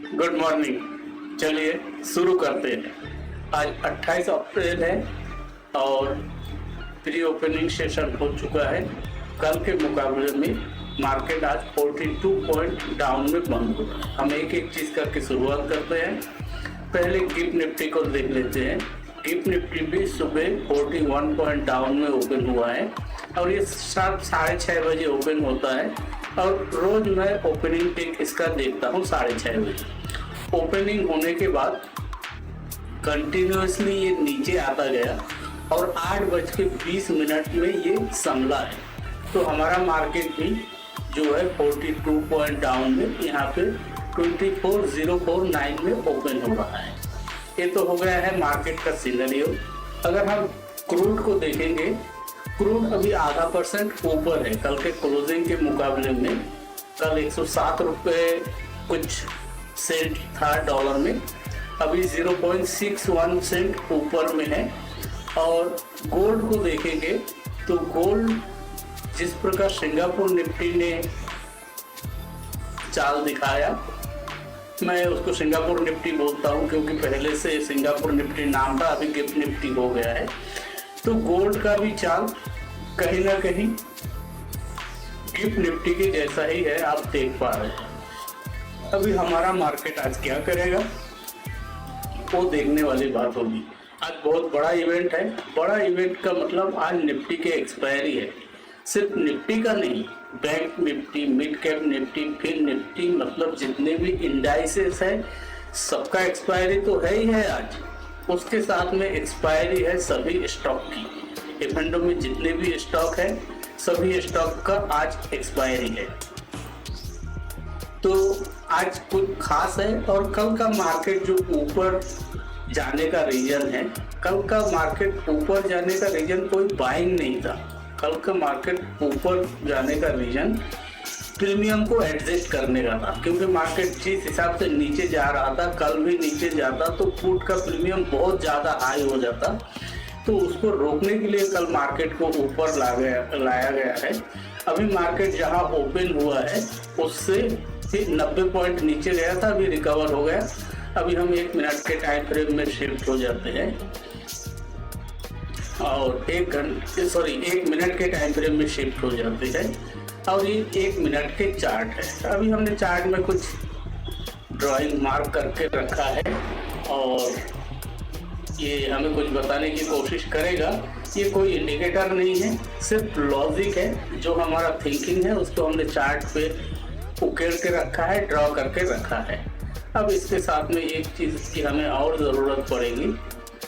Good morning. चलिए शुरू करते हैं। आज 28 अप्रैल है और प्री ओपनिंग सेशन हो चुका है। कल के मुकाबले में मार्केट आज 42 पॉइंट डाउन में बंद हुआ। हम एक एक चीज़ करके शुरुआत करते हैं। पहले गिफ्ट निफ्टी को देख लेते हैं। गिफ्ट निफ्टी भी सुबह 41 पॉइंट डाउन में ओपन हुआ है और ये शाम 6:30 बजे ओपन होता है और रोज मैं ओपनिंग टिक इसका देखता हूँ 6:30 बजे। ओपनिंग होने के बाद कंटिन्यूसली ये नीचे आता गया और 8:20 में ये संभला है। तो हमारा मार्केट भी जो है 42 पॉइंट डाउन में यहाँ पे 24,049 में ओपन हो रहा है। ये तो हो गया है मार्केट का सिनेरियो। अगर हम क्रूड को देखेंगे, क्रूड अभी ½ % ऊपर है कल के क्लोजिंग के मुकाबले में। कल 107 रुपये कुछ सेंट था डॉलर में, अभी 0.61 सेंट ऊपर में है। और गोल्ड को देखेंगे तो गोल्ड जिस प्रकार सिंगापुर निफ्टी ने चाल दिखाया, मैं उसको सिंगापुर निफ्टी बोलता हूँ क्योंकि पहले से सिंगापुर निफ्टी नाम था, अभी गिफ्ट निफ्टी हो गया है। तो गोल्ड का भी चाल कहीं ना कहीं गिफ्ट निफ्टी के जैसा ही है, आप देख पा रहे हैं। अभी हमारा मार्केट आज क्या करेगा वो देखने वाली बात होगी। आज बहुत बड़ा इवेंट है। बड़ा इवेंट का मतलब आज निफ्टी के एक्सपायरी है। सिर्फ निफ्टी का नहीं, bank Nifty, mid cap Nifty, फिर निफ्टी, मतलब जितने भी इंडाइसेस है सबका एक्सपायरी तो है ही है आज। उसके साथ में एक्सपायरी है सभी स्टॉक की। एफएनडो में जितने भी स्टॉक है सभी स्टॉक का आज एक्सपायरी है। तो आज कुछ खास है। और कल का मार्केट जो ऊपर जाने का रीजन है, कल का मार्केट ऊपर जाने का रीजन कोई बाइंग नहीं था। कल का मार्केट ऊपर जाने का रीजन प्रीमियम को एडजस्ट करने का था, क्योंकि मार्केट जिस हिसाब से नीचे जा रहा था, कल भी नीचे जाता तो पुट का प्रीमियम बहुत ज़्यादा हाई हो जाता। तो उसको रोकने के लिए कल मार्केट को ऊपर लाया गया है। अभी मार्केट जहां ओपन हुआ है उससे 90 पॉइंट नीचे गया था, अभी रिकवर हो गया। अभी हम 1 मिनट के टाइम फ्रेम में शिफ्ट हो जाते हैं और 1 मिनट के टाइम फ्रेम में शिफ्ट हो जाते हैं और ये 1 मिनट के चार्ट है। अभी हमने चार्ट में कुछ ड्राइंग मार्क करके रखा है और ये हमें कुछ बताने की कोशिश करेगा। ये कोई इंडिकेटर नहीं है, सिर्फ लॉजिक है। जो हमारा थिंकिंग है उसको हमने चार्ट पे उकेर के रखा है, ड्रॉ करके रखा है। अब इसके साथ में एक चीज़ की हमें और ज़रूरत पड़ेगी,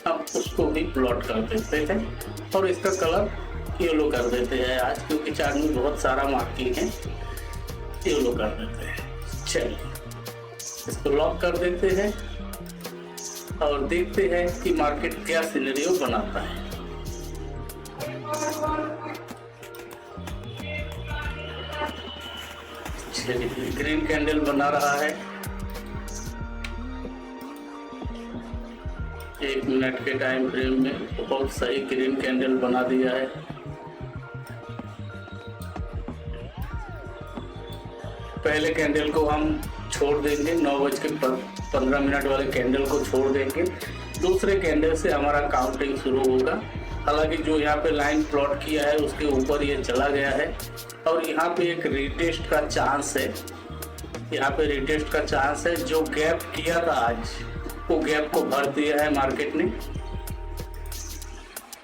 हम उसको भी प्लॉट कर देते हैं और इसका कलर येलो कर देते हैं आज, क्योंकि चार्ट में बहुत सारा मार्किंग है। येलो कर देते हैं। चलिए इसको लॉक कर देते हैं और देखते हैं कि मार्केट क्या सिनेरियो बनाता है। चलिए ग्रीन कैंडल बना रहा है। 1 मिनट के टाइम फ्रेम में बहुत सही ग्रीन कैंडल बना दिया है। पहले कैंडल को हम छोड़ देंगे, 9:15 वाले कैंडल को छोड़ देंगे। दूसरे कैंडल से हमारा काउंटिंग शुरू होगा। हालांकि जो यहाँ पे लाइन प्लॉट किया है उसके ऊपर ये चला गया है और यहाँ पे एक रीटेस्ट का चांस है। यहाँ पे रीटेस्ट का चांस है। जो गैप किया था आज वो गैप को भर दिया है मार्केट ने,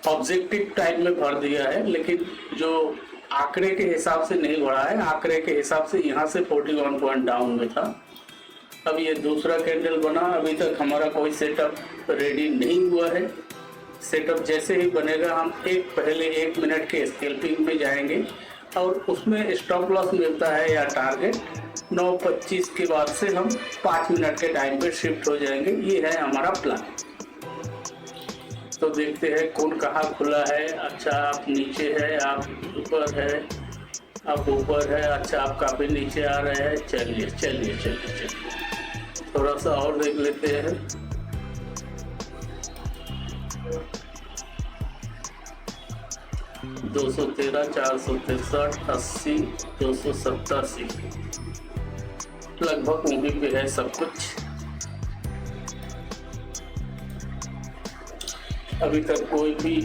ऑब्जेक्टिव टाइप में भर दिया है, लेकिन जो आंकड़े के हिसाब से नहीं बढ़ा है। आंकड़े के हिसाब से यहाँ से 41 पॉइंट डाउन में था। अब ये दूसरा कैंडल बना, अभी तक हमारा कोई सेटअप रेडी नहीं हुआ है। सेटअप जैसे ही बनेगा हम पहले 1 मिनट के स्कैल्पिंग में जाएंगे और उसमें स्टॉप लॉस मिलता है या टारगेट 9:25 के बाद से हम 5 मिनट के टाइम पे शिफ्ट हो जाएंगे। ये है हमारा प्लान। तो देखते हैं कौन कहाँ खुला है। अच्छा आप नीचे है, आप ऊपर है, आप ऊपर है। अच्छा आप काफी नीचे आ रहे हैं। चलिए चलिए चलिए चलिए थोड़ा सा और देख लेते हैं। दो 213, 463, 80, 287 लगभग वहीं पे है सब कुछ। अभी तक कोई भी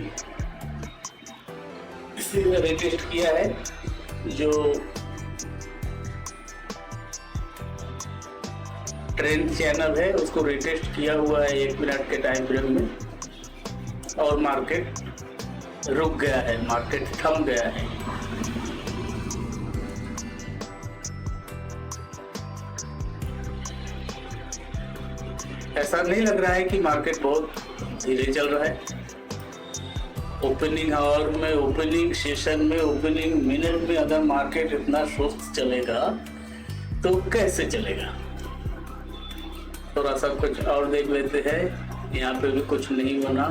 किसी ने रिटेस्ट किया है जो ट्रेंड चैनल है उसको रिटेस्ट किया हुआ है 1 मिनट के टाइम फ्रेम में, और मार्केट रुक गया है, मार्केट थम गया है। ऐसा नहीं लग रहा है कि मार्केट बहुत धीरे चल रहा है। ओपनिंग आवर में, ओपनिंग सेशन में, ओपनिंग मिनट में अगर मार्केट इतना सुस्त चलेगा तो कैसे चलेगा। थोड़ा सा कुछ और देख लेते हैं। यहाँ पे भी कुछ नहीं बना,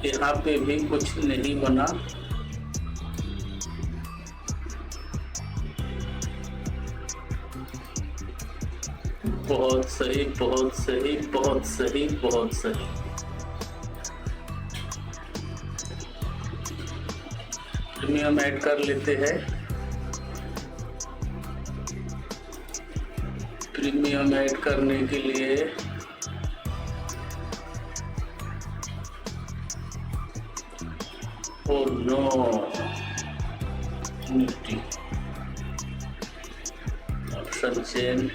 यहाँ पे भी कुछ नहीं बना। बहुत सही, बहुत सही, बहुत सही, बहुत सही। प्रीमियम ऐड कर लेते हैं। प्रीमियम ऐड करने के लिए oh no, Nifty option chain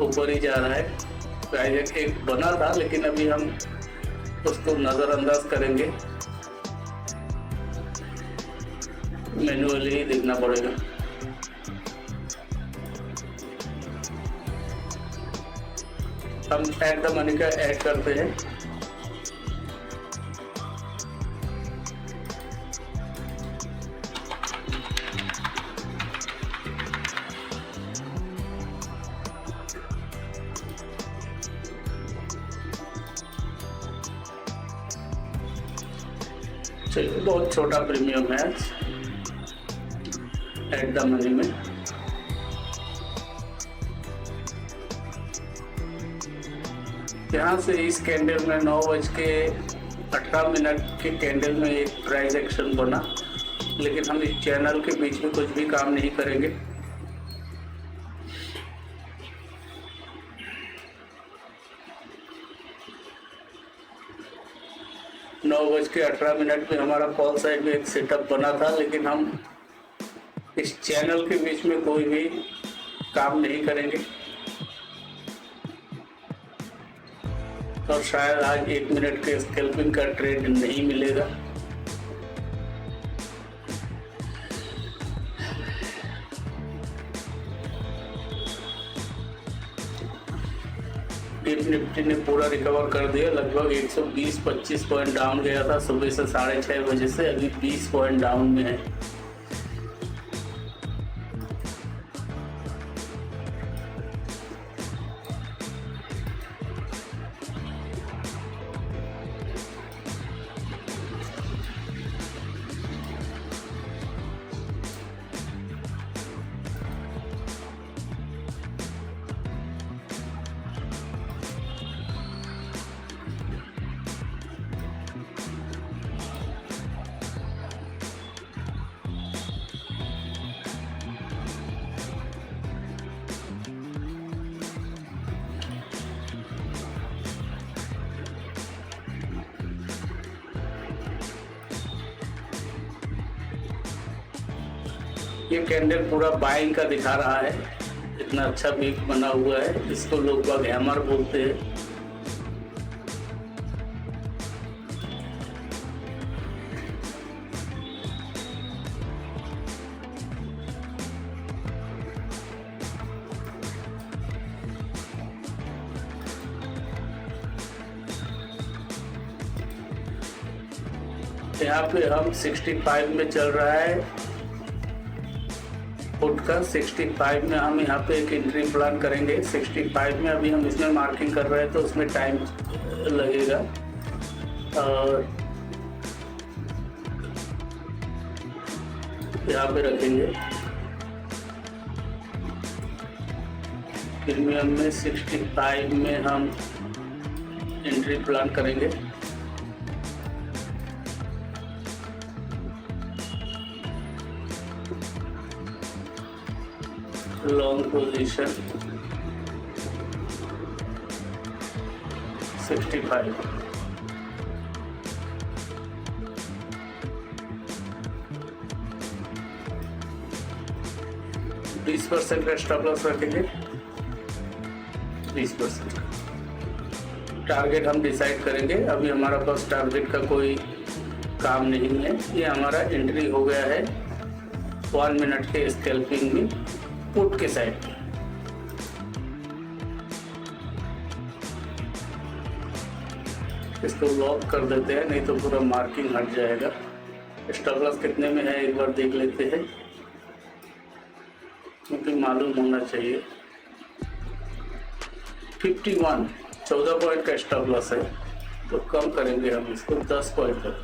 ऊपर ही जा रहा है। प्राइस एक बना था लेकिन अभी हम उसको नजरअंदाज करेंगे, मैन्युअली ही देखना पड़ेगा। हम ऐड द मनी का ऐड करते हैं। चलिए, बहुत छोटा प्रीमियम है ऐड द मनी में। यहाँ से इस कैंडल में 9:18 के कैंडल में एक प्राइस एक्शन बना, लेकिन हम इस चैनल के बीच में कुछ भी काम नहीं करेंगे। नौ बज के 18 मिनट में हमारा कॉल साइड में एक सेटअप बना था, लेकिन हम इस चैनल के बीच में कोई भी काम नहीं करेंगे और शायद आज 1 मिनट के स्कैल्पिंग का ट्रेड नहीं मिलेगा। निफ्टी ने पूरा रिकवर कर दिया, लगभग 120-25 पॉइंट डाउन गया था सुबह से 6:30 बजे से, अभी 20 पॉइंट डाउन में है। ये कैंडल पूरा बाइंग का दिखा रहा है, इतना अच्छा वीक बना हुआ है, इसको लोग बाग हैमर बोलते हैं। यहाँ पे हम 65 में चल रहा है पुट का। 65 में हम यहाँ पे एक एंट्री प्लान करेंगे। 65 में अभी हम इसमें मार्किंग कर रहे हैं तो उसमें टाइम लगेगा, और यहाँ पे रखेंगे। प्रीमियम में 65 में हम एंट्री प्लान करेंगे। Long position 65। बीस % का स्टॉप लॉस रखेंगे, 20%। टारगेट हम डिसाइड करेंगे, अभी हमारा पास टारगेट का कोई काम नहीं है। ये हमारा एंट्री हो गया है 1 मिनट के स्कैल्पिंग में पुट के साइड। इसको लॉक कर देते हैं, नहीं तो पूरा मार्किंग हट जाएगा। स्टॉप लॉस कितने में है एक बार देख लेते हैं, क्योंकि मालूम होना चाहिए। 51, 14 पॉइंट का स्टॉप लॉस है, तो कम करेंगे हम इसको 10 पॉइंट तक।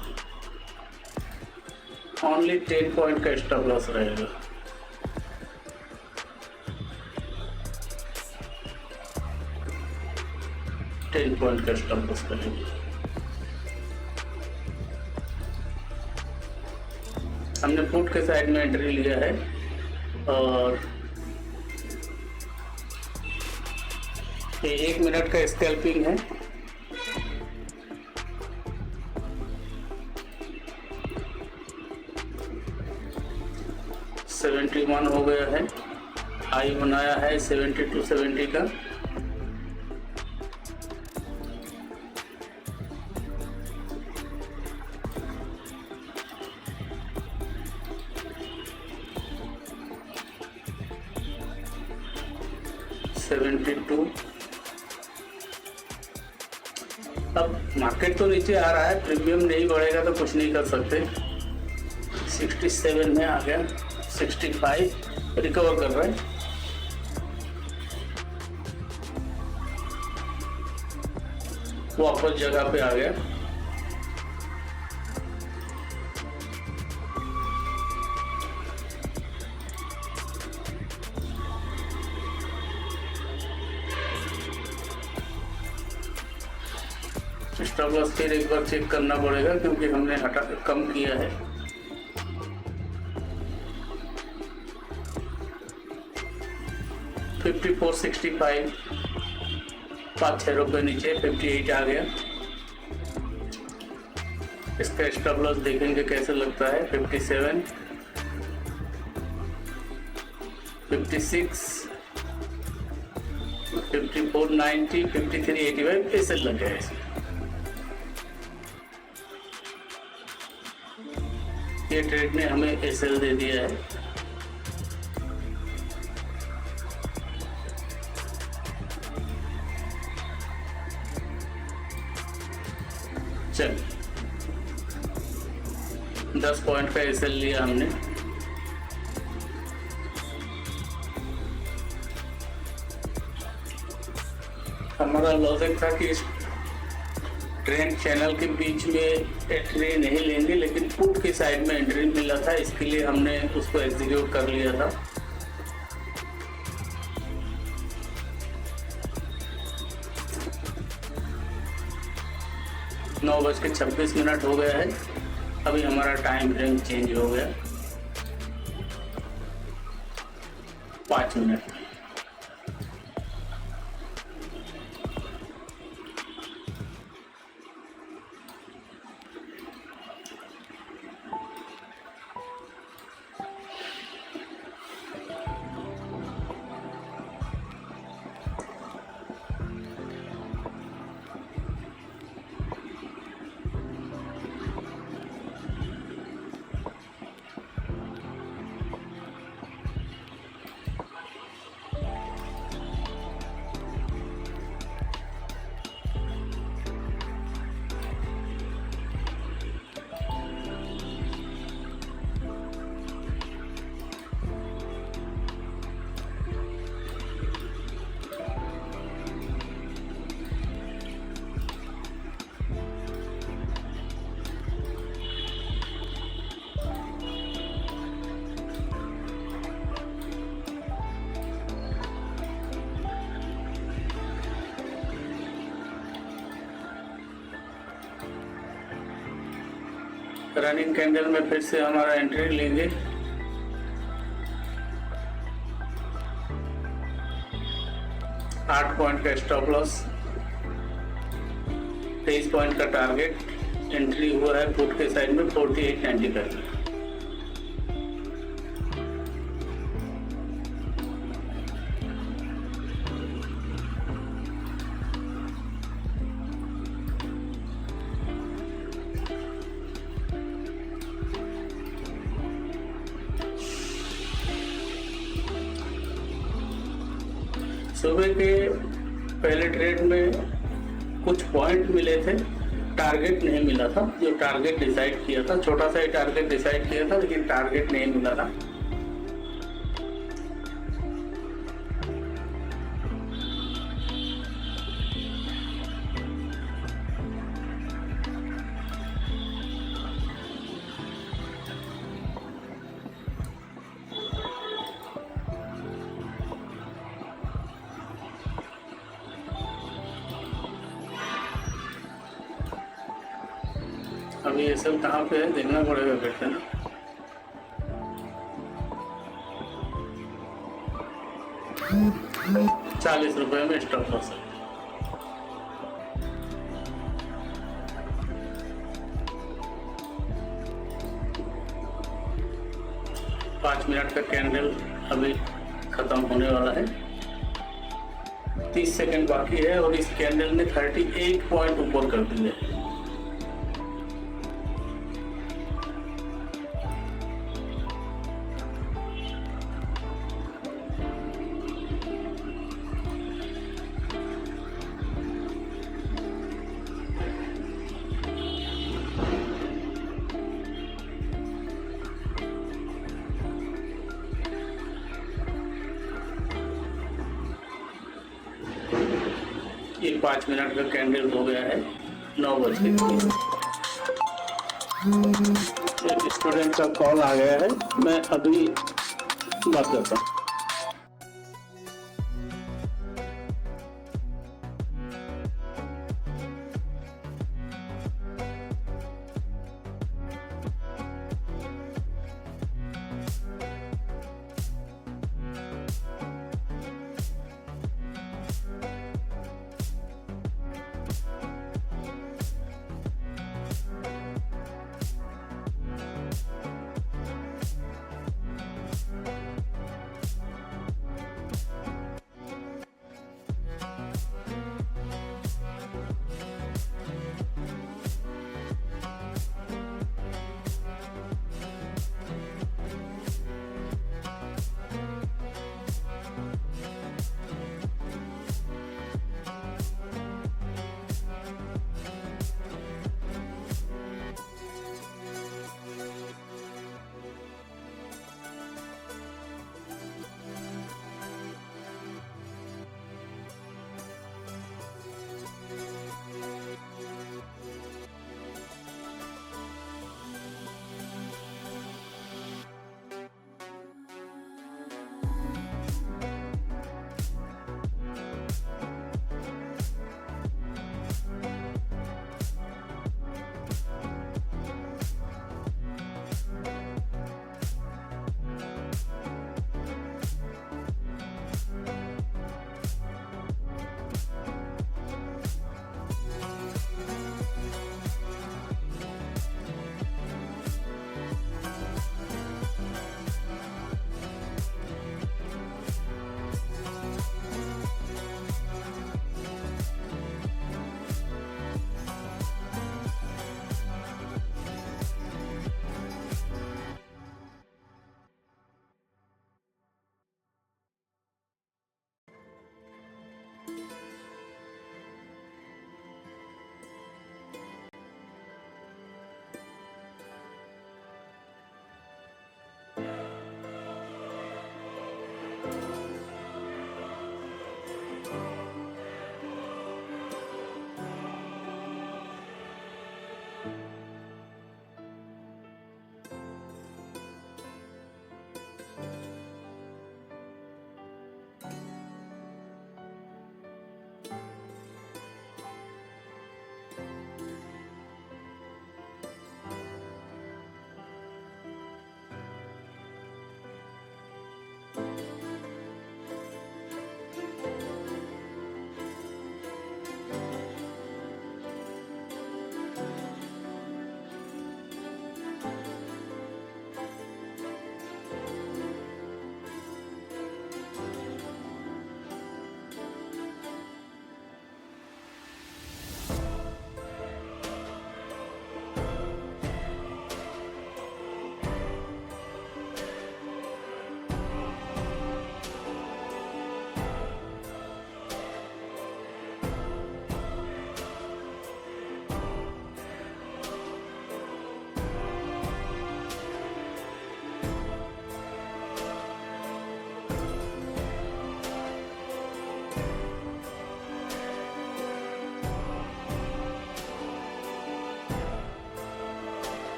ओनली 10 पॉइंट का स्टॉप लॉस रहेगा। $10 का स्टॉप लॉस करेंगे। हमने पुट के साइड में एंट्री लिया है और ये 1 मिनट का स्कैल्पिंग है। $71 हो गया है, हाई बनाया है 70 to 70 का। अब मार्केट तो नीचे आ रहा है, प्रीमियम नहीं बढ़ेगा तो कुछ नहीं कर सकते। 67 में आ गया, 65 रिकवर कर रहा है। वापस जगह पे आ गया। स्टॉप लॉस फिर एक बार चेक करना पड़ेगा, क्योंकि हमने कम किया है। $54.65, 5-6 रुपये नीचे 58 आ गया। इसका स्टॉप लॉस देखेंगे कैसे लगता है। 57, 56, 54.90, 53.85 ऐसे लग गया है। ये ट्रेड ने हमें एसएल दे दिया है। चल 10 पॉइंट का एसएल लिया हमने। हमारा लॉजिक था कि इस ट्रेंड चैनल के बीच में एंट्री नहीं लेंगे, लेकिन पुट की साइड में एंट्री मिला था, इसके लिए हमने उसको एग्जीक्यूट कर लिया था। नौ बज के 26 मिनट हो गया है। अभी हमारा टाइम फ्रेम चेंज हो गया 5 मिनट। रनिंग कैंडल में फिर से हमारा एंट्री लेंगे। $8 पॉइंट का स्टॉप लॉस। 23 पॉइंट का टारगेट एंट्री हुआ है पुट के साइड में 48.95 में। सुबह के पहले ट्रेड में कुछ पॉइंट मिले थे, टारगेट नहीं मिला था। जो टारगेट डिसाइड किया था, छोटा सा ही टारगेट डिसाइड किया था, लेकिन टारगेट नहीं मिला था। अभी ये सब कहाँ पे है देखना पड़ेगा फिर से ना। ₹40 में स्टॉप लॉस है। पाँच मिनट का कैंडल अभी खत्म होने वाला है, 30 सेकंड बाकी है और इस कैंडल ने 38 पॉइंट ऊपर कर दिए। ये 5 मिनट का कैंडल हो गया है 9 बजे। एक स्टूडेंट का कॉल आ गया है, मैं अभी बात करता हूँ।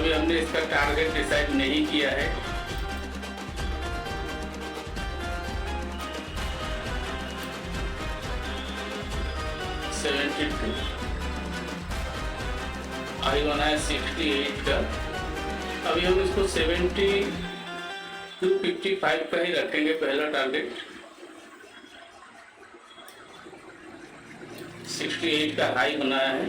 अभी हमने इसका टारगेट डिसाइड नहीं किया है। आई बना है 68 का। अभी हम इसको 70 to 55 का ही रखेंगे पहला टारगेट। 68 का हाई बनाया है।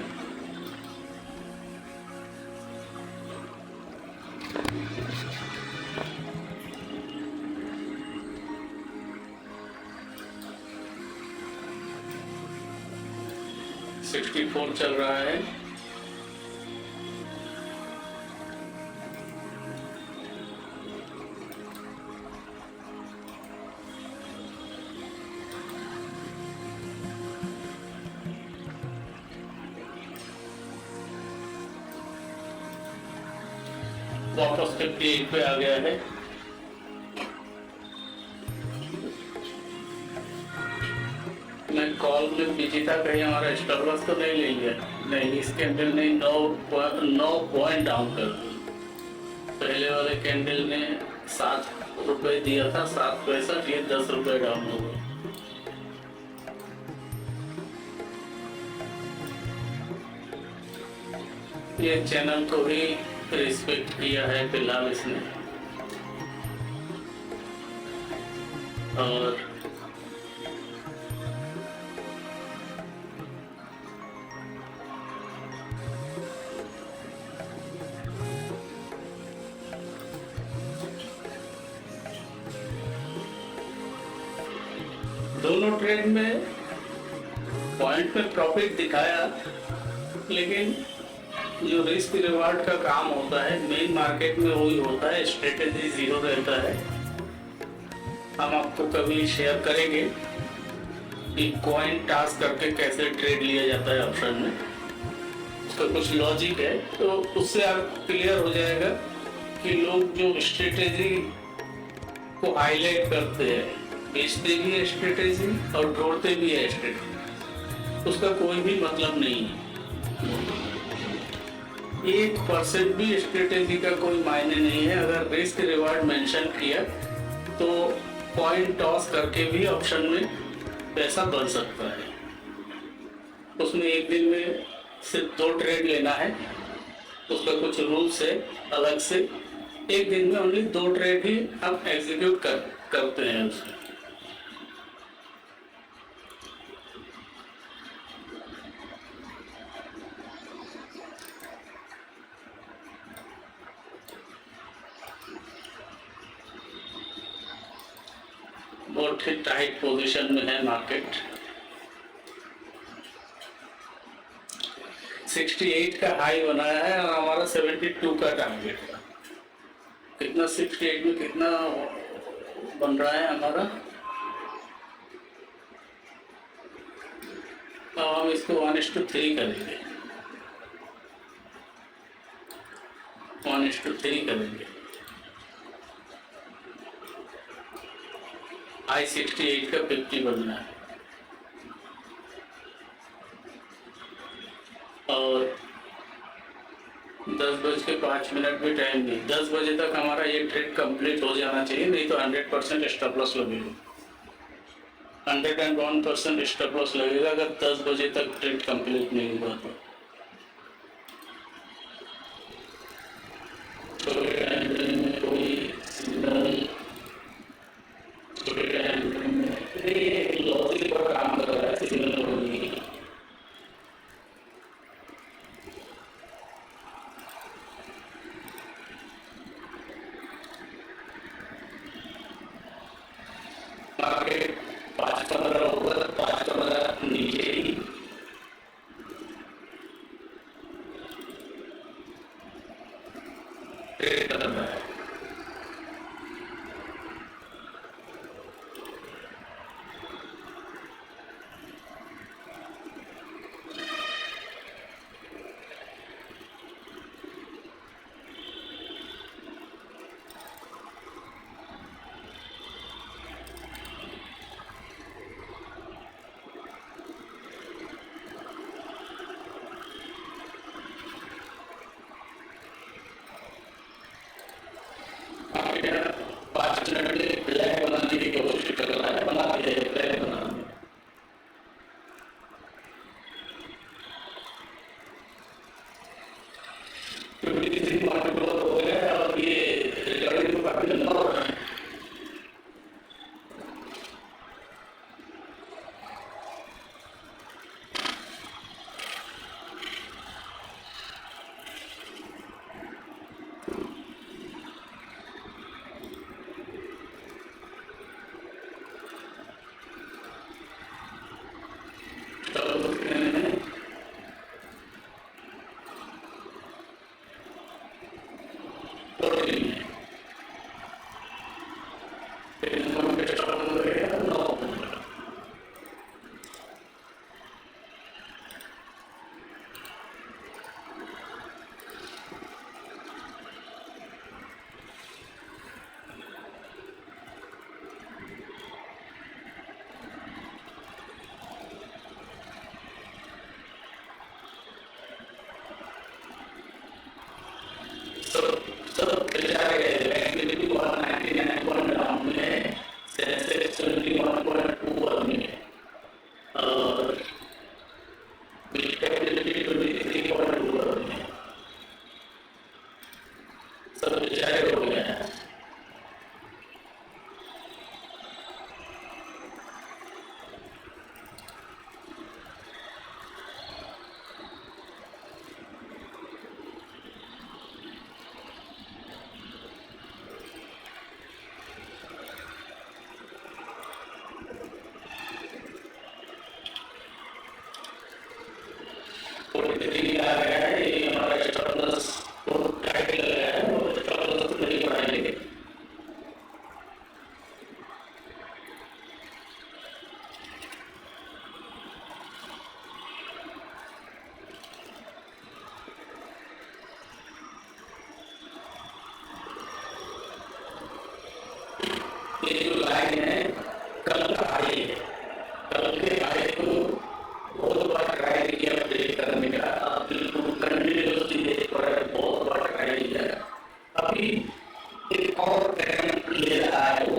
$64 चल रहा है। वापस 58 पे आ गया है। मैं कॉल में बिजी था, कहीं हमारा स्टॉप लॉस तो नहीं लेंगे। नहीं, इस कैंडल ने 9 पॉइंट डाउन कर दिए। पहले वाले कैंडल ने 7 रुपए दिया था, 7 पैसा, ये 10 रुपए डाउन हो गए। ये चैनल को भी रिस्पेक्ट किया है फिलहाल इसने। और दोनों ट्रेड में पॉइंट पे प्रॉफिट दिखाया, लेकिन जो रिस्क रिवार्ड का काम होता है मेन मार्केट में वही होता है, स्ट्रेटेजी जीरो रहता है। हम आपको कभी शेयर करेंगे कि कॉइन टास्क करके कैसे ट्रेड लिया जाता है ऑप्शन में, उसका कुछ लॉजिक है, तो उससे आप क्लियर हो जाएगा कि लोग जो स्ट्रेटेजी को हाईलाइट करते हैं, बेचते भी है स्ट्रेटेजी और जोड़ते भी है स्ट्रेटेजी, उसका कोई भी मतलब नहीं है। 1% भी स्ट्रेटेजी का कोई मायने नहीं है। अगर रिस्क रिवार्ड मेंशन किया तो पॉइंट टॉस करके भी ऑप्शन में पैसा बन सकता है। उसमें एक दिन में सिर्फ 2 ट्रेड लेना है, उसका कुछ रूल्स है अलग से। एक दिन में ओनली 2 ट्रेड ही हम एग्जीक्यूट करते हैं उसमें। बहुत ही टाइट पोजीशन में है मार्केट। 68 का हाई बनाया है और हमारा 72 का टारगेट था। कितना 68 में कितना बन रहा है हमारा? अब हम इसको 1:3 करेंगे। 1:3 करेंगे। आई 68 का 50 बनना है और 10:05 भी टाइम नहीं। 10 बजे तक हमारा ये ट्रेड कंप्लीट हो जाना चाहिए, नहीं तो 100% स्टॉप लॉस लगेगा। 101% स्टॉप लॉस लगेगा अगर 10 बजे तक ट्रेड कंप्लीट नहीं हुआ तो। मार्केट 5-15 ऊपर 5-15 नीचे ही ट्रेड कर रहा है। थोड़ी आ गया है, ये हमारा एक्स्ट्रा प्लस को टाइटल लग गया है, और एक्स्ट्रा प्लस को नहीं बढ़ाएंगे। ये जो लाइन है कल का आए है, कल के आए को बहुत बार ट्राई किया ब्रेक करने का, आप बिल्कुल कंटिन्यूसली देख पा रहे, बहुत बार ट्राई किया। अभी एक और अटेम्प्ट ले रहा है वो,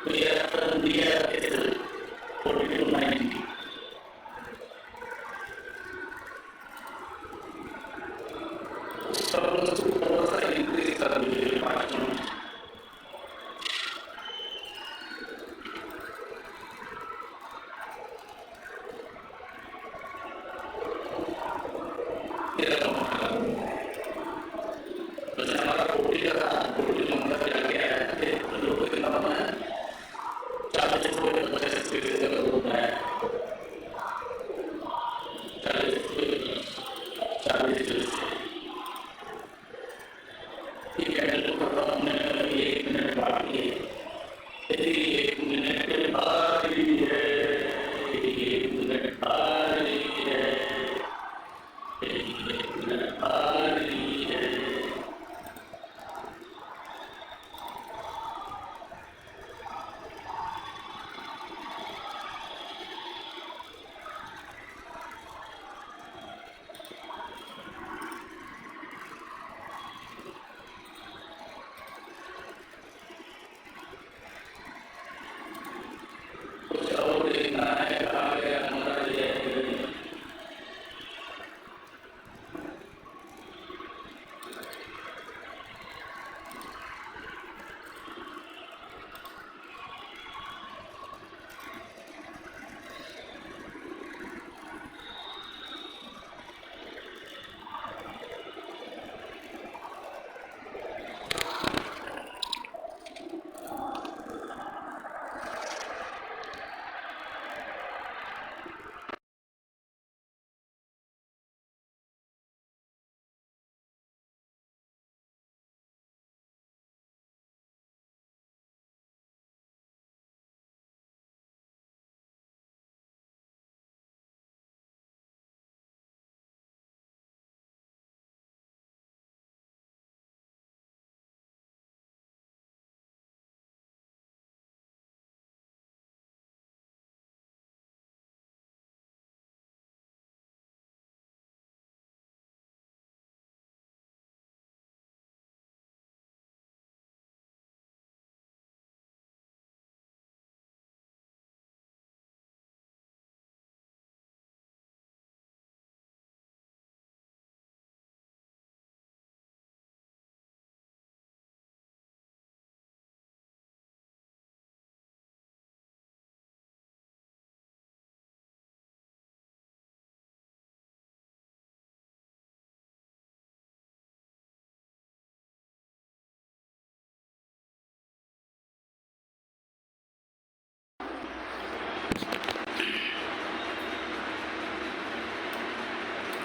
तो ये अपन दिया 4290 थोड़ा सा इंक्रीज कर दीजिए 5 मिनट। हमारा 40 का 40 नंबर जाके आया है, लोगों के नाम है 40 को 50 के जगह है 40 ठीक है। तो हमने 1 मिनट बाकी है, 1 मिनट बाकी है, 1 मिनट बाकी है, 1 मिनट बाकी है। कुछ और देखना है, कहाँ गया हमारा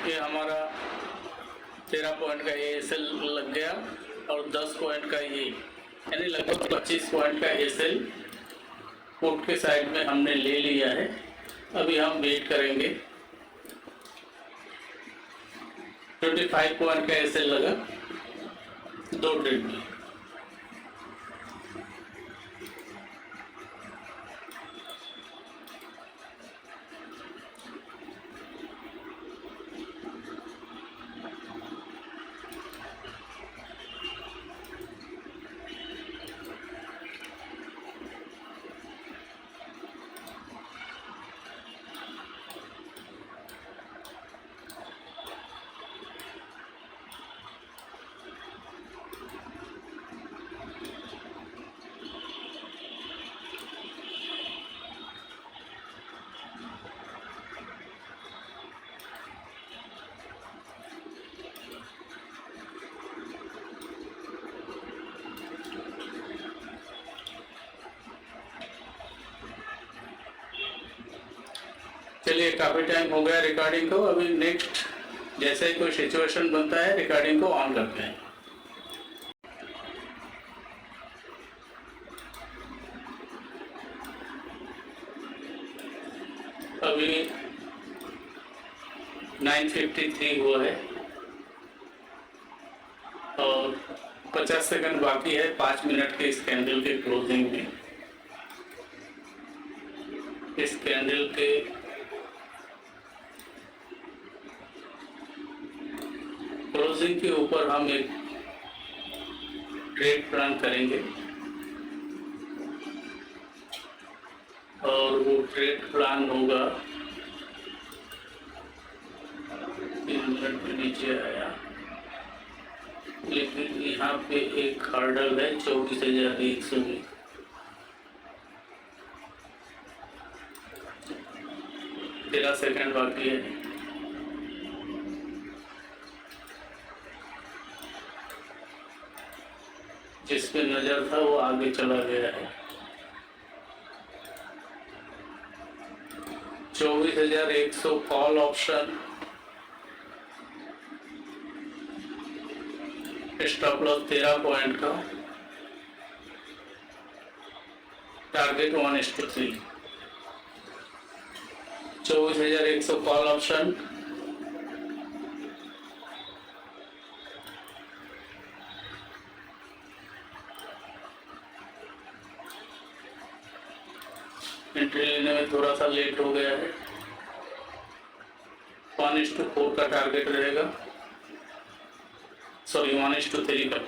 ये हमारा 13 पॉइंट का ASL लग गया और 10 पॉइंट का ये, यानी लगभग 25 पॉइंट का ASL पुट के साइड में हमने ले लिया है। अभी हम वेट करेंगे। 25 पॉइंट का ASL लगा 2 ट्रेड में। चलिए, काफ़ी टाइम हो गया रिकॉर्डिंग को। अभी नेक्स्ट जैसे ही कोई सिचुएशन बनता है रिकॉर्डिंग को ऑन करते हैं। अभी 9:53 हुआ है और 50 सेकंड बाकी है 5 मिनट के इस कैंडल के क्लोजिंग में। इस कैंडल के क्लोजिंग के ऊपर हम एक ट्रेड प्लान करेंगे और वो ट्रेड प्लान होगा 3 मिनट में नीचे आया, लेकिन यहाँ पे एक हर्डल है 24,100 में। तेरह सेकंड बाकी है। जिस पे नजर था वो आगे चला गया है। 24,100 call option, stop loss 13 point का, टारगेट 1:3। 24,100 कॉल ऑप्शन, एंट्री लेने में थोड़ा सा लेट हो गया है। 1:4 का टारगेट रहेगा, सॉरी 1:3 का।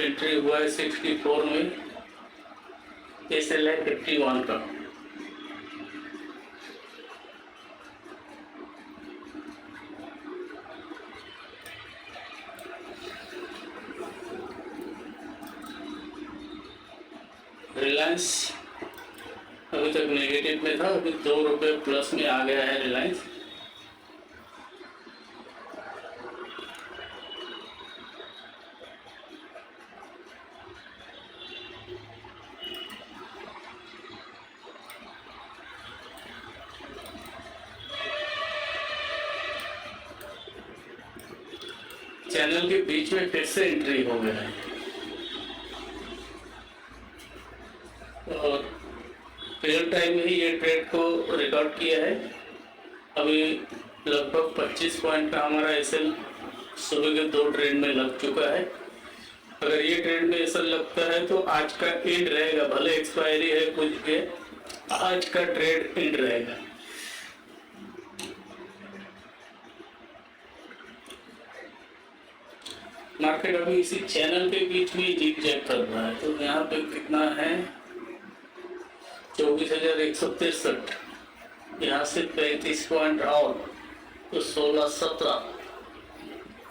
एंट्री हुआ है 64 में, एसएल है 51 का। रिलायंस अभी तक नेगेटिव में था, अभी 2 रुपये प्लस में आ गया है रिलायंस। चैनल के बीच में फिर से एंट्री हो गया है और रियल टाइम में ही ये ट्रेड को रिकॉर्ड किया है। अभी लगभग 25 पॉइंट का हमारा एसएल सुबह के 2 ट्रेड में लग चुका है। अगर ये ट्रेड में एसएल लगता है तो आज का एंड रहेगा, भले एक्सपायरी है कुछ के, आज का ट्रेड एंड रहेगा। मार्केट अभी इसी चैनल के बीच में जीत चेक कर रहा है, तो यहाँ पे कितना है 24,163, यहाँ से 35 पॉइंट और तो 16-17,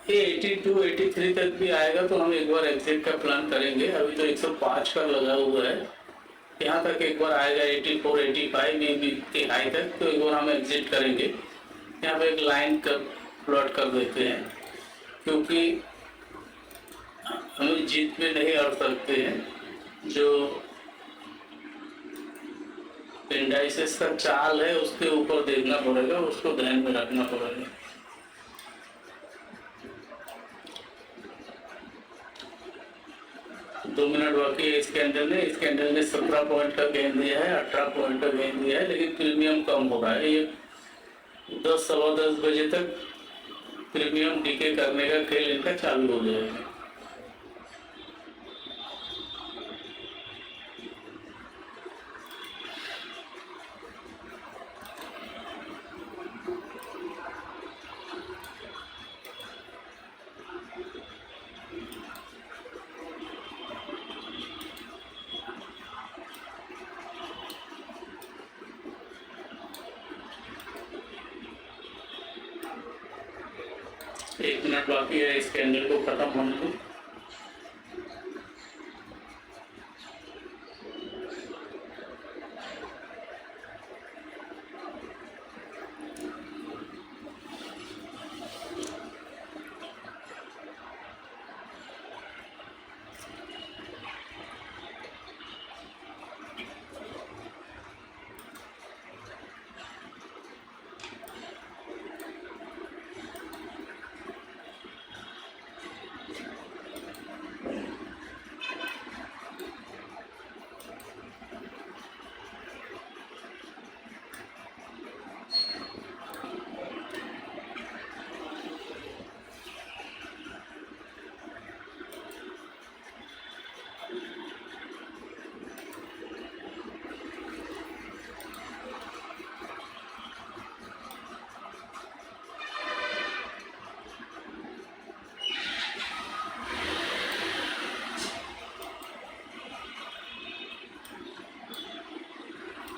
ये 82, 83 तक भी आएगा तो हम एक बार एग्जिट का प्लान करेंगे। अभी तो 105 का लगा हुआ है, यहाँ तक एक बार आएगा 84, 85 में भी हाई तक, तो एक बार हम एग्जिट करेंगे। यहाँ पे एक लाइन का प्लॉट कर देते हैं, क्योंकि हम जीत में नहीं अड़ सकते हैं। जो इंडाइसेस का चाल है उसके ऊपर देखना पड़ेगा, उसको ध्यान में रखना पड़ेगा। दो मिनट बाकी है इस कैंडल ने 17 पॉइंट का गेन दिया है, 18 पॉइंट का गेन दिया है, लेकिन प्रीमियम कम हो रहा है। ये 10, सवा 10 बजे तक प्रीमियम डीके करने का खेल इनका चालू हो जाएगा। एक मिनट बाकी है इस कैंडल को खत्म होने को।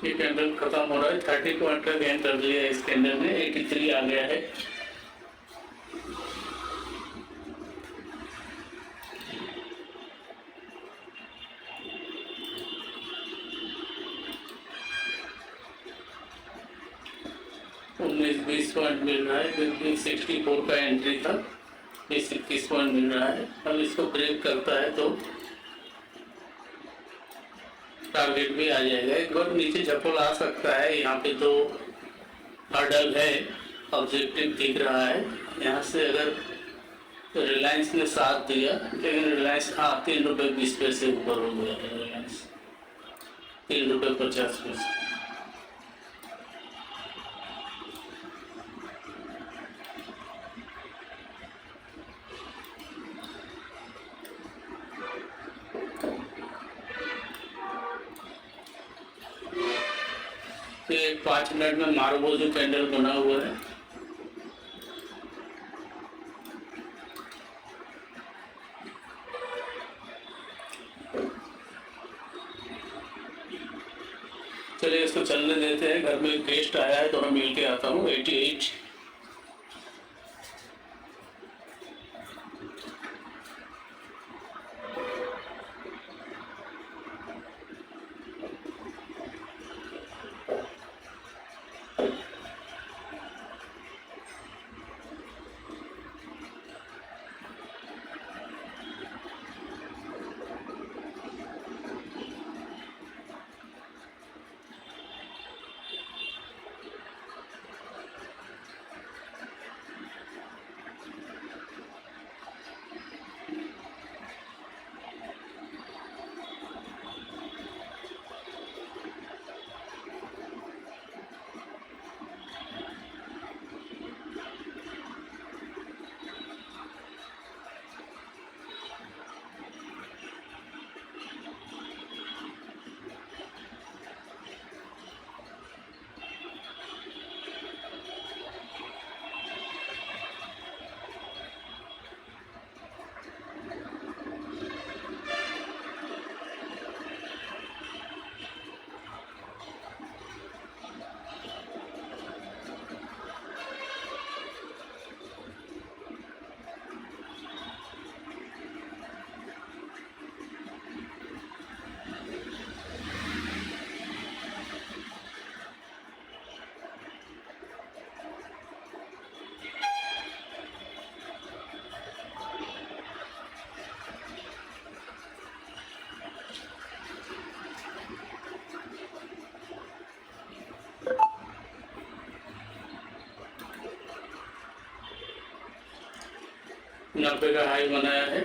ये कैंडल खत्म हो रहा है, 30 पॉइंट का गेन कर लिया इस कैंडल ने, 83 आ गया है। उन्नीस 20 पॉइंट मिल रहा है, क्योंकि 64 का एंट्री था, 20-21 पॉइंट मिल रहा है। अब इसको ब्रेक करता है तो टारगेट भी आ जाएगा। एक बार नीचे झपल आ सकता है, यहाँ पे तो हर्डल है, ऑब्जेक्टिव दिख रहा है। यहाँ से अगर रिलायंस ने साथ दिया, लेकिन रिलायंस ₹3.20 ऊपर हो गया है। रिलायंस ₹3.50। ये 5 मिनट में मार्बल जो कैंडल बना हुआ है, चलिए इसको चलने देते हैं। घर में एक गेस्ट आया है तो मैं मिल के आता हूँ। 88 90 का हाई बनाया है।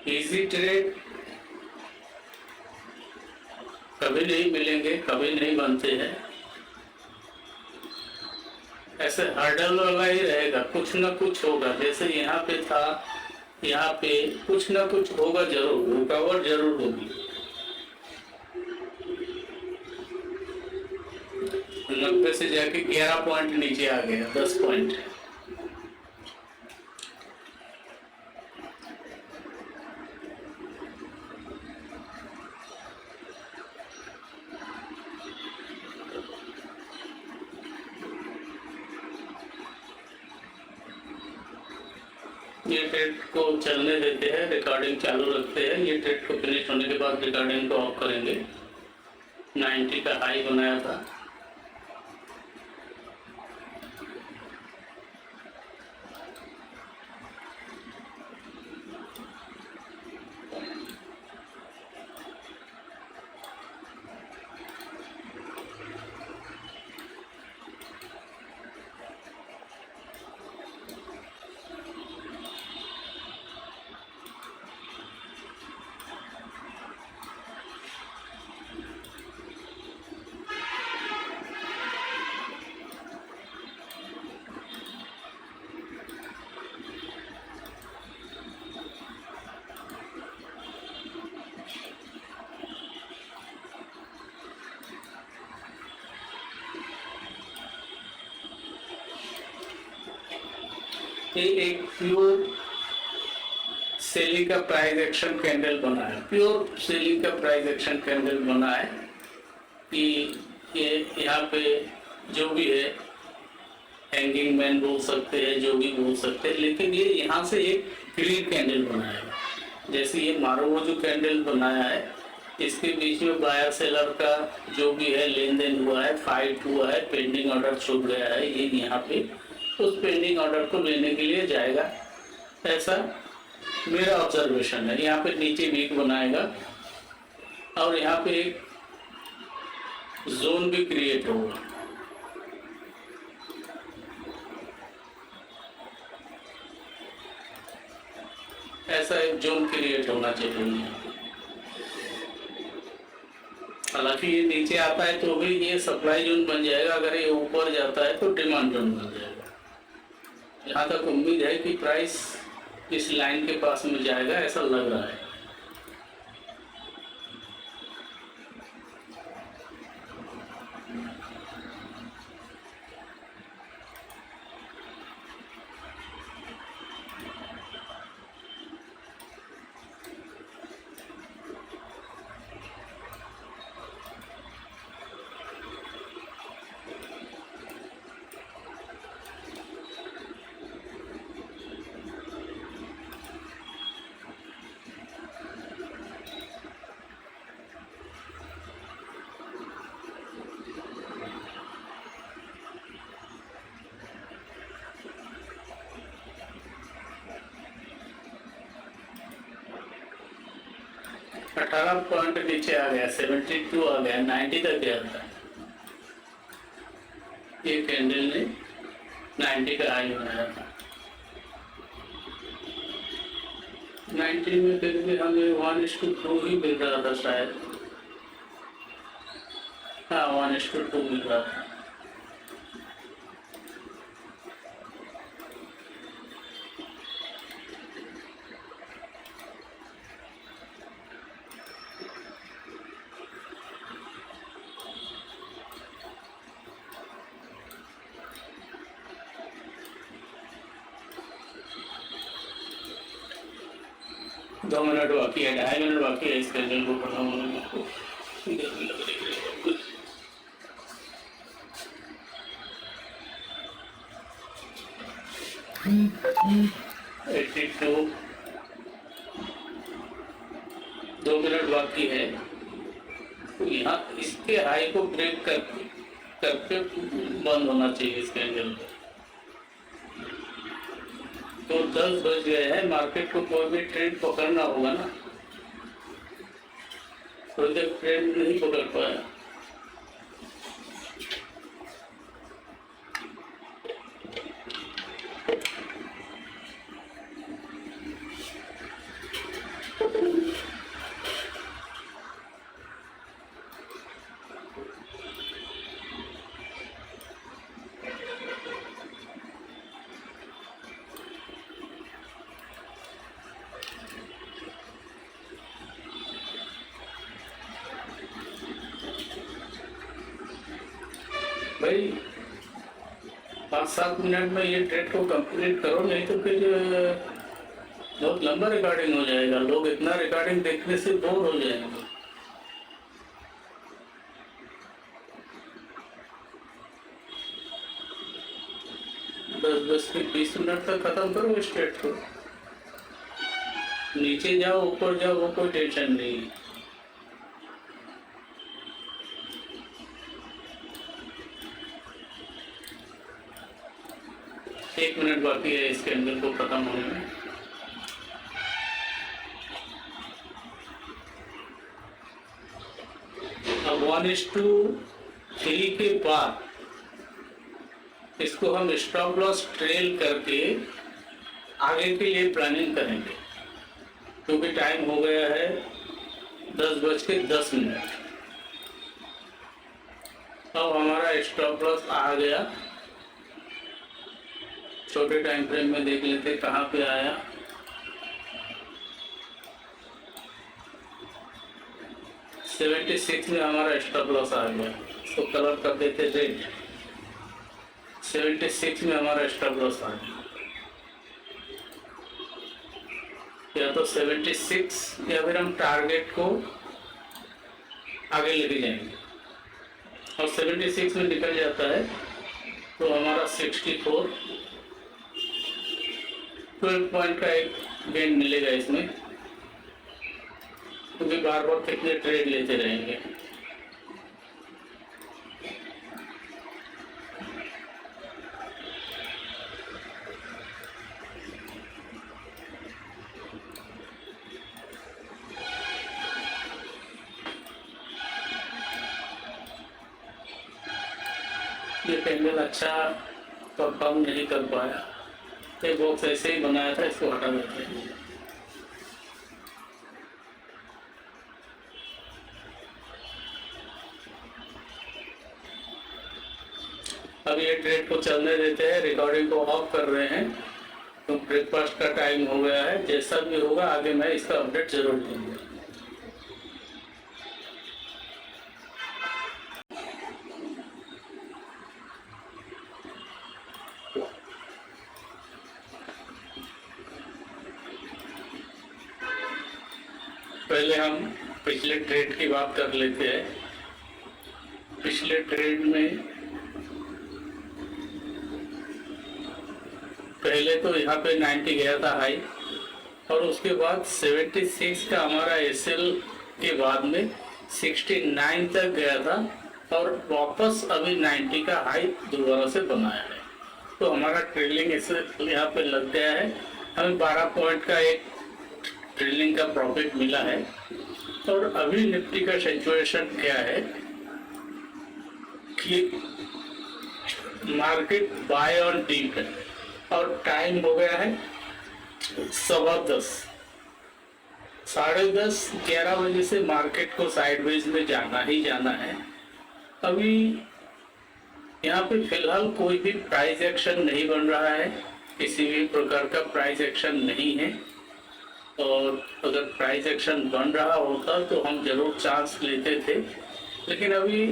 इजी ट्रेड कभी नहीं मिलेंगे, कभी नहीं बनते हैं। ऐसे हर्डल वाला ही रहेगा, कुछ ना कुछ होगा। जैसे यहाँ पे था, यहाँ पे कुछ ना कुछ होगा जरूर, रुकावट जरूर होगी। 90 से जाके 11 पॉइंट नीचे आ गया, 10 पॉइंट। ये ट्रेड को चलने देते हैं, रिकॉर्डिंग चालू रखते हैं। ये ट्रेड को फिनिश होने के बाद रिकॉर्डिंग को ऑफ करेंगे। 90 का हाई बनाया था। ये एक प्योर सेलिंग का प्राइस एक्शन कैंडल बना है, प्योर सेलिंग का प्राइस एक्शन कैंडल बना है कि ये यहाँ पे जो भी है हैंगिंग मैन बोल सकते हैं, जो भी बोल सकते हैं, लेकिन ये यहाँ से एक क्लीन कैंडल बनाया है। जैसे ये मारो जो कैंडल बनाया है, इसके बीच में बायर सेलर का जो भी है लेन देन हुआ है, फाइट हुआ है, पेंडिंग ऑर्डर छूट गया है, ये यहाँ पे उस पेंडिंग ऑर्डर को लेने के लिए जाएगा, ऐसा मेरा ऑब्जर्वेशन है। यहाँ पे नीचे वीक बनाएगा और यहाँ पे एक जोन भी क्रिएट होगा। ऐसा एक जोन क्रिएट होना चाहिए। हालांकि ये नीचे आता है तो भी ये सप्लाई जोन बन जाएगा, अगर ये ऊपर जाता है तो डिमांड जोन बन जाएगा। यहाँ तक उम्मीद है कि प्राइस इस लाइन के पास में जाएगा, ऐसा लग रहा है। अठारह पॉइंट नीचे आ गया, 72 आ गया, 90 तक गया था। ये कैंडल ने 90 का हाई बनाया था। 90 में फिर भी हमें 1:2 ही मिल रहा था शायद। हाँ, 1:2 मिल रहा था। दो मिनट बाकी है, 2.5 मिनट बाकी है इस कैंडल को खत्म होने में। 82, 2 मिनट बाकी है। तो यहाँ इसके हाई को ब्रेक करके बंद होना चाहिए इस कैंडल को। तो 10 बज गए हैं, मार्केट को कोई भी ट्रेड पकड़ना होगा ना, कोई तो ट्रेड नहीं पकड़ पाया। भाई 5-7 मिनट में ये ट्रेड को कंप्लीट करो, नहीं तो फिर बहुत लंबा रिकॉर्डिंग हो जाएगा। लोग इतना रिकॉर्डिंग देखने से बोर हो जाएंगे। दस से 20 मिनट तक खत्म करो इस ट्रेड को। नीचे जाओ ऊपर जाओ वो कोई टेंशन नहीं है। एक मिनट बाकी है इस कैंडल को खत्म होने में। अब 1:3 के बाद इसको हम स्टॉप लॉस ट्रेल करके आगे के लिए प्लानिंग करेंगे, क्योंकि टाइम हो गया है 10:10। अब हमारा स्टॉप लॉस आ गया। छोटे टाइम फ्रेम में देख लेते कहाँ पे आया। सेवेंटी 76 में हमारा स्टॉप लॉस आ गया। इसको कलर कर देते रेड। 76 में हमारा स्टॉप लॉस आ गया। या तो 76 या फिर हम टारगेट को आगे लेके जाएंगे और 76 में निकल जाता है तो हमारा 64 12 पॉइंट का एक गेन मिलेगा इसमें, क्योंकि बार बार कितने ट्रेड लेते रहेंगे। ये कैंडल अच्छा परफॉर्म नहीं कर पाया, ये बॉक्स ऐसे ही बनाया था, इसको हटा देते हैं। अब ये ट्रेड को चलने देते हैं, रिकॉर्डिंग को ऑफ कर रहे हैं, तो ब्रेकफास्ट का टाइम हो गया है। जैसा भी होगा आगे मैं इसका अपडेट जरूर दूंगा। पहले हम पिछले ट्रेड की बात कर लेते हैं। पिछले ट्रेड में पहले तो यहाँ पे 90 गया था हाई, और उसके बाद 76 का हमारा एसएल के बाद में 69 तक गया था, और वापस अभी 90 का हाई दोबारा से बनाया है। तो हमारा ट्रेलिंग इसे यहाँ पे लग गया है। हमें 12 पॉइंट का एक ट्रेलिंग का प्रॉफिट मिला है। और अभी निफ्टी का सिचुएशन क्या है कि मार्केट बाय ऑन डीप है और टाइम हो गया है 10:15, 10:30, 11 बजे से मार्केट को साइडवेज में जाना ही जाना है। अभी यहाँ पे फिलहाल कोई भी प्राइस एक्शन नहीं बन रहा है, किसी भी प्रकार का प्राइस एक्शन नहीं है। और अगर प्राइस एक्शन बन रहा होता तो हम जरूर चांस लेते थे, लेकिन अभी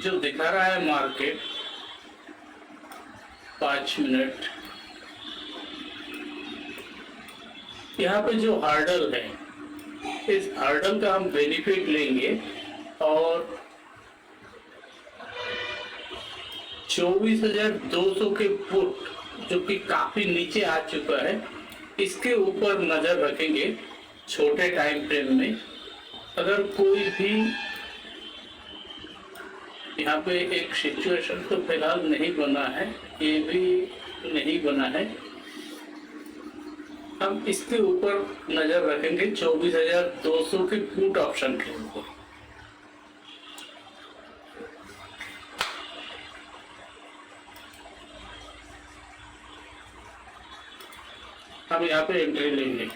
जो दिखा रहा है मार्केट 5 मिनट, यहाँ पे जो हर्डल है, इस हर्डल का हम बेनिफिट लेंगे और 24,200 के पुट जो कि काफी नीचे आ चुका है, इसके ऊपर नजर रखेंगे छोटे टाइम फ्रेम में। अगर कोई भी यहाँ पे एक सिचुएशन तो फिलहाल नहीं बना है, ये भी नहीं बना है, हम इसके ऊपर नजर रखेंगे 24,200 के पुट ऑप्शन के ऊपर। हम यहाँ पे एंट्री लेंगे।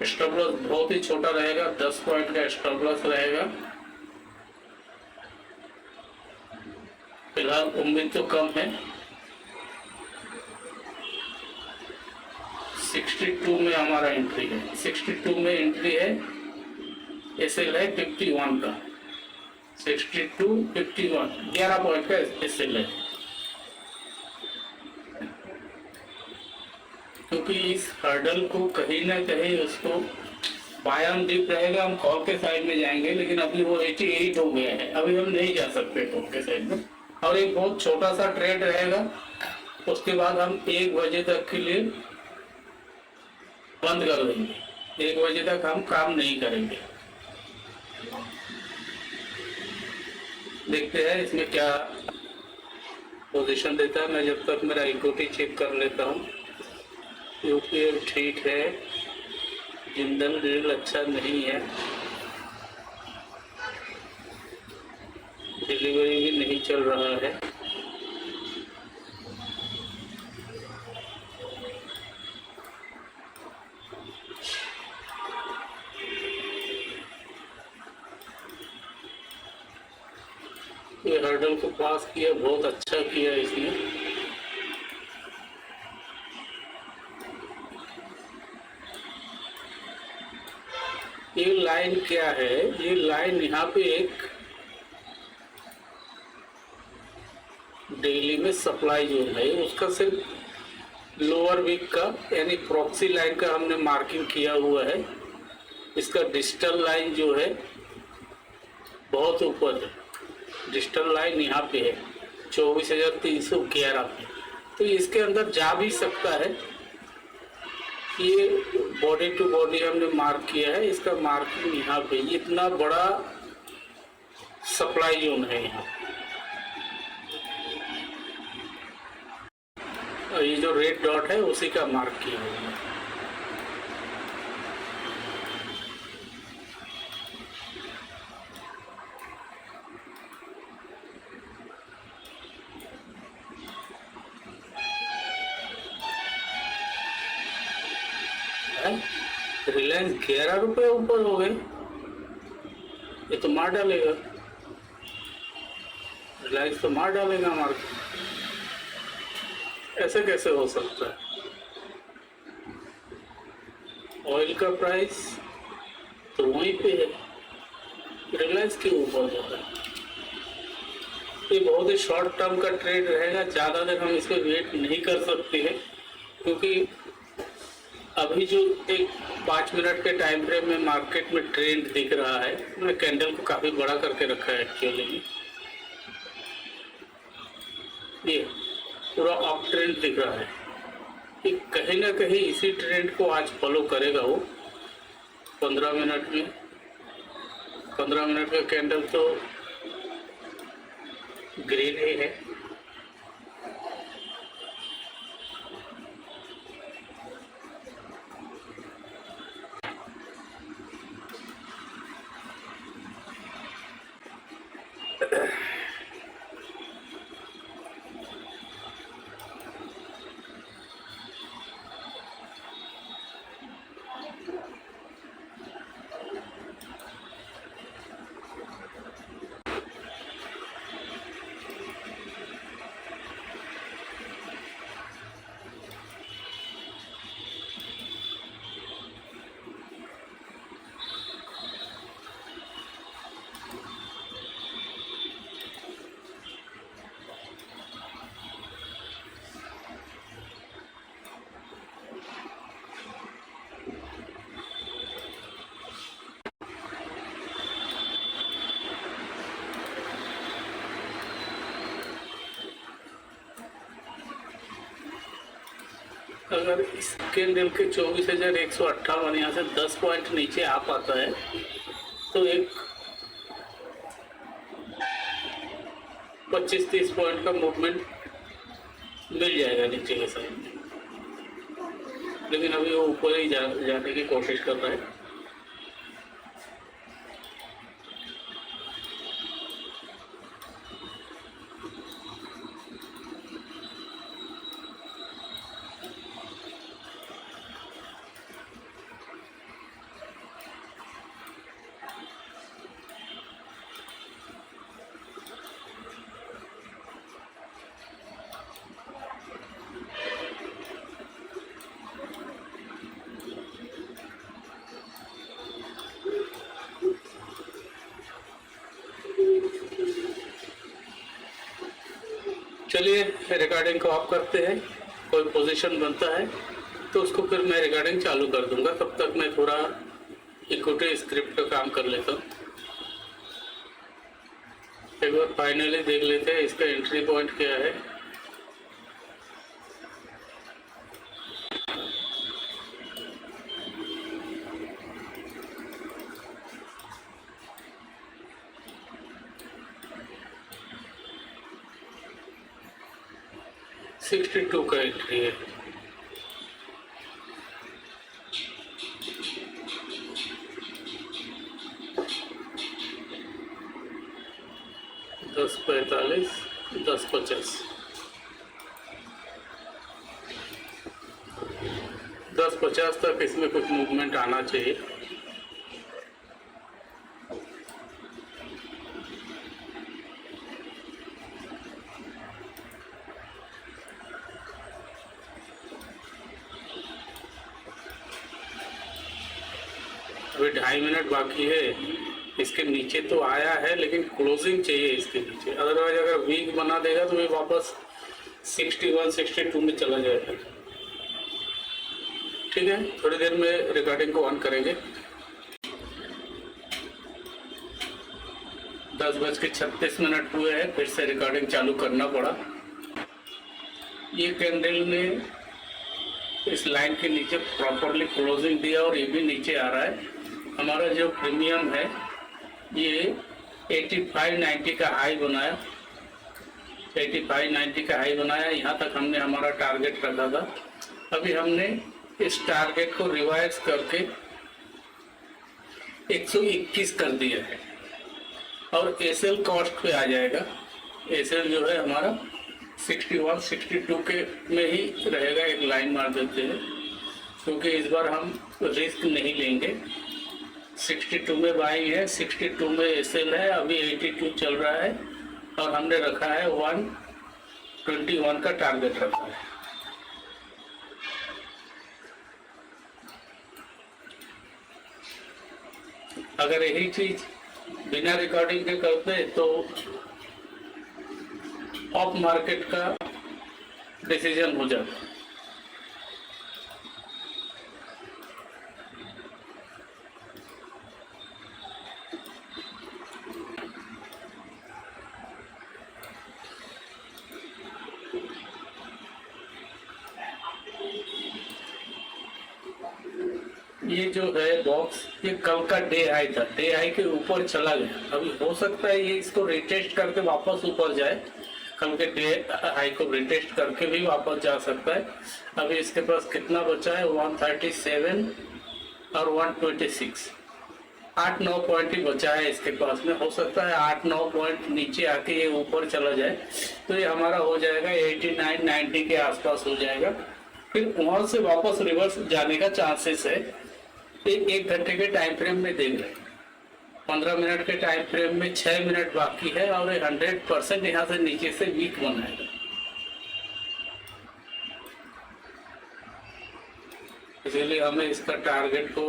स्टॉप लॉस बहुत ही छोटा रहेगा, 10 पॉइंट का स्टॉप लॉस रहेगा। फिलहाल उम्मीद तो कम है। 62 में हमारा एंट्री है, 62 में एंट्री है। एसएल है 51 का, 62, 51, 11 पॉइंट का एसएल है। क्योंकि इस हर्डल को कहीं ना कहीं उसको बाय ऑन डिप रहेगा, हम कॉल के साइड में जाएंगे, लेकिन अभी वो 88 हो गया है, अभी हम नहीं जा सकते कॉल के साइड में। और एक बहुत छोटा सा ट्रेड रहेगा, उसके बाद हम 1 बजे तक के लिए बंद कर देंगे। 1 बजे तक हम काम नहीं करेंगे। देखते हैं इसमें क्या पोजीशन देता है। मैं जब तक मेरा इक्विटी चेक कर लेता हूँ। यूपीएल ठीक है, जिंदल रेल अच्छा नहीं है, डिलीवरी भी नहीं चल रहा है। ये हर्डल को पास किया, बहुत अच्छा किया इसने। ये लाइन क्या है? ये लाइन यहाँ पे एक डेली में सप्लाई जो है उसका सिर्फ लोअर वीक का यानी प्रॉक्सी लाइन का हमने मार्किंग किया हुआ है। इसका डिजिटल लाइन जो है बहुत ऊपर है, डिजिटल लाइन यहाँ पे है 24,311 पे, तो इसके अंदर जा भी सकता है। ये बॉडी टू बॉडी हमने मार्क किया है, इसका मार्किंग यहाँ पे, इतना बड़ा सप्लाई जोन है यहाँ। और ये जो रेड डॉट है उसी का मार्क किया हुआ है। रिलायंस 11 रुपये ऊपर हो गए, ये तो मार डालेगा, रिलायंस तो मार डालेगा मार्केट। ऐसे कैसे हो सकता है? ऑयल का प्राइस तो वहीं पे है, रिलायंस के ऊपर जाता है। ये बहुत ही शॉर्ट टर्म का ट्रेड रहेगा, ज़्यादा देर हम इसको वेट नहीं कर सकते हैं, क्योंकि अभी जो एक 5 मिनट के टाइम फ्रेम में मार्केट में ट्रेंड दिख रहा है, मैंने कैंडल को काफ़ी बड़ा करके रखा है एक्चुअली, ये पूरा अप ट्रेंड दिख रहा है कि कहीं ना कहीं इसी ट्रेंड को आज फॉलो करेगा वो। 15 मिनट में 15 मिनट का कैंडल तो ग्रीन ही है। अगर इस कैंडल के 24,158 यहाँ से 10 पॉइंट नीचे आ पाता है तो एक 25-30 पॉइंट का मूवमेंट मिल जाएगा नीचे के साइड में, लेकिन अभी वो ऊपर ही जाने की कोशिश कर रहा है। चलिए रिकॉर्डिंग को ऑफ करते हैं, कोई पोजीशन बनता है तो उसको फिर मैं रिकॉर्डिंग चालू कर दूंगा। तब तक मैं थोड़ा इक्विटी स्क्रिप्ट का काम कर लेता हूँ। एक बार फाइनली देख लेते हैं इसका एंट्री पॉइंट क्या है। $62 का एंट्री है। $10.45, $10.50, $10.50 तक इसमें कुछ मूवमेंट आना चाहिए। अभी 2.5 मिनट बाकी है, इसके नीचे तो आया है लेकिन क्लोजिंग चाहिए इसके नीचे, अदरवाइज अगर वीक बना देगा तो ये वापस 61-62 में चला जाएगा। ठीक है, थोड़ी देर में रिकॉर्डिंग को ऑन करेंगे। 10:36 हुए हैं, फिर से रिकॉर्डिंग चालू करना पड़ा। ये कैंडल ने इस लाइन के नीचे प्रॉपरली क्लोजिंग दिया और ये भी नीचे आ रहा है। हमारा जो प्रीमियम है ये 85.90 का हाई बनाया, 85.90 का हाई बनाया। यहाँ तक हमने हमारा टारगेट रखा था। अभी हमने इस टारगेट को रिवाइज करके 121 कर दिया है और एसएल कॉस्ट पे आ जाएगा। एसएल जो है हमारा 61, 62 के में ही रहेगा। एक लाइन मार देते हैं क्योंकि इस बार हम रिस्क नहीं लेंगे। 62 में बाइंग है, 62 में एसएल है, अभी 82 चल रहा है और हमने रखा है 121 का टारगेट रखा है। अगर यही चीज बिना रिकॉर्डिंग के करते तो ऑफ मार्केट का डिसीजन हो जाता। ये जो है बॉक्स, ये कल का डे हाई था, डे हाई के ऊपर चला गया। अभी हो सकता है ये इसको रिटेस्ट करके वापस ऊपर जाए, कल के डे हाई को रिटेस्ट करके भी वापस जा सकता है। अभी इसके पास कितना बचा है, 137 और 126, 8-9 पॉइंट ही बचा है इसके पास में। हो सकता है 8-9 पॉइंट नीचे आके ये ऊपर चला जाए तो ये हमारा हो जाएगा 89-90 के आसपास हो जाएगा। फिर वहां से वापस रिवर्स जाने का चांसेस है। एक घंटे के टाइम फ्रेम में देख रहे हैं, 15 मिनट के टाइम फ्रेम में 6 मिनट बाकी है और 100% यहाँ से नीचे से वीक बनाएगा। इसलिए हमें इसका टारगेट को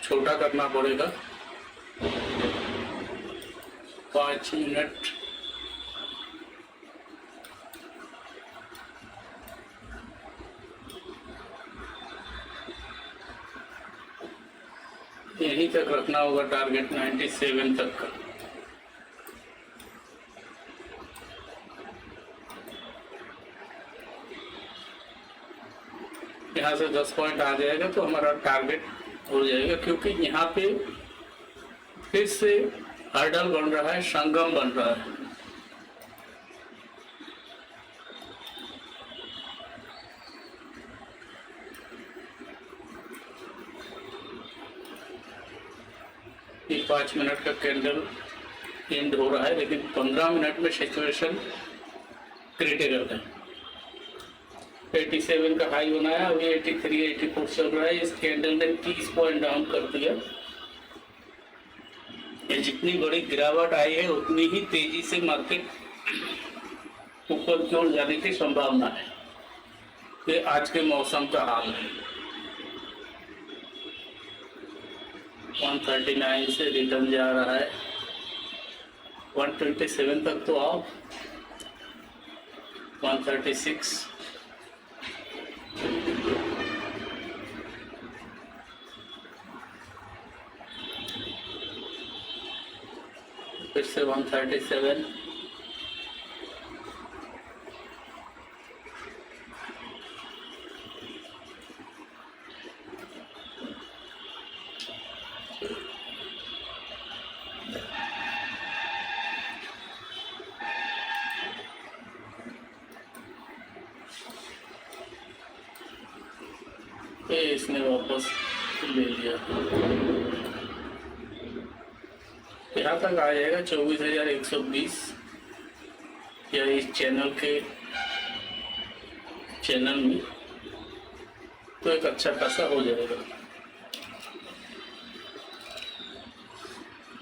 छोटा करना पड़ेगा। 5 मिनट यहीं तक रखना होगा टारगेट, 97 तक का। यहाँ से 10 पॉइंट आ जाएगा तो हमारा टारगेट हो जाएगा, क्योंकि यहाँ पे फिर से हर्डल बन रहा है, संगम बन रहा है। ये 5 मिनट का कैंडल एंड हो रहा है, लेकिन 15 मिनट में सिचुएशन क्रिटिकल है। 87 का हाई बनाया, अभी 83, 84 चल रहा है। इस कैंडल ने 30 पॉइंट डाउन कर दिया। ये जितनी बड़ी गिरावट आई है उतनी ही तेजी से मार्केट ऊपर की ओर जाने की संभावना है। ये आज के मौसम का हाल है। 139 से रिटर्न जा रहा है, 127 तक तो आओ, 136, फिर से 137, इसने वापस ले लिया। यहाँ तक आ जाएगा 24,120 या इस चैनल में तो एक अच्छा खासा हो जाएगा।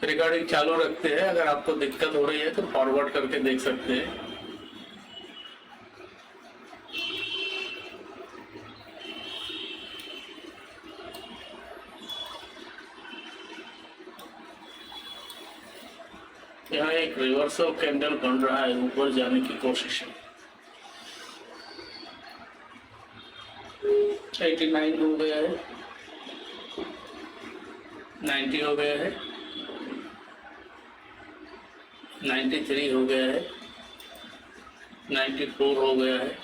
रिकॉर्डिंग चालू रखते हैं, अगर आपको दिक्कत हो रही है तो फॉरवर्ड करके देख सकते हैं। यहाँ एक रिवर्सल कैंडल बन रहा है, ऊपर जाने की कोशिश है। 89 हो गया है, 90 हो गया है, 93 हो गया है, 94 हो गया है,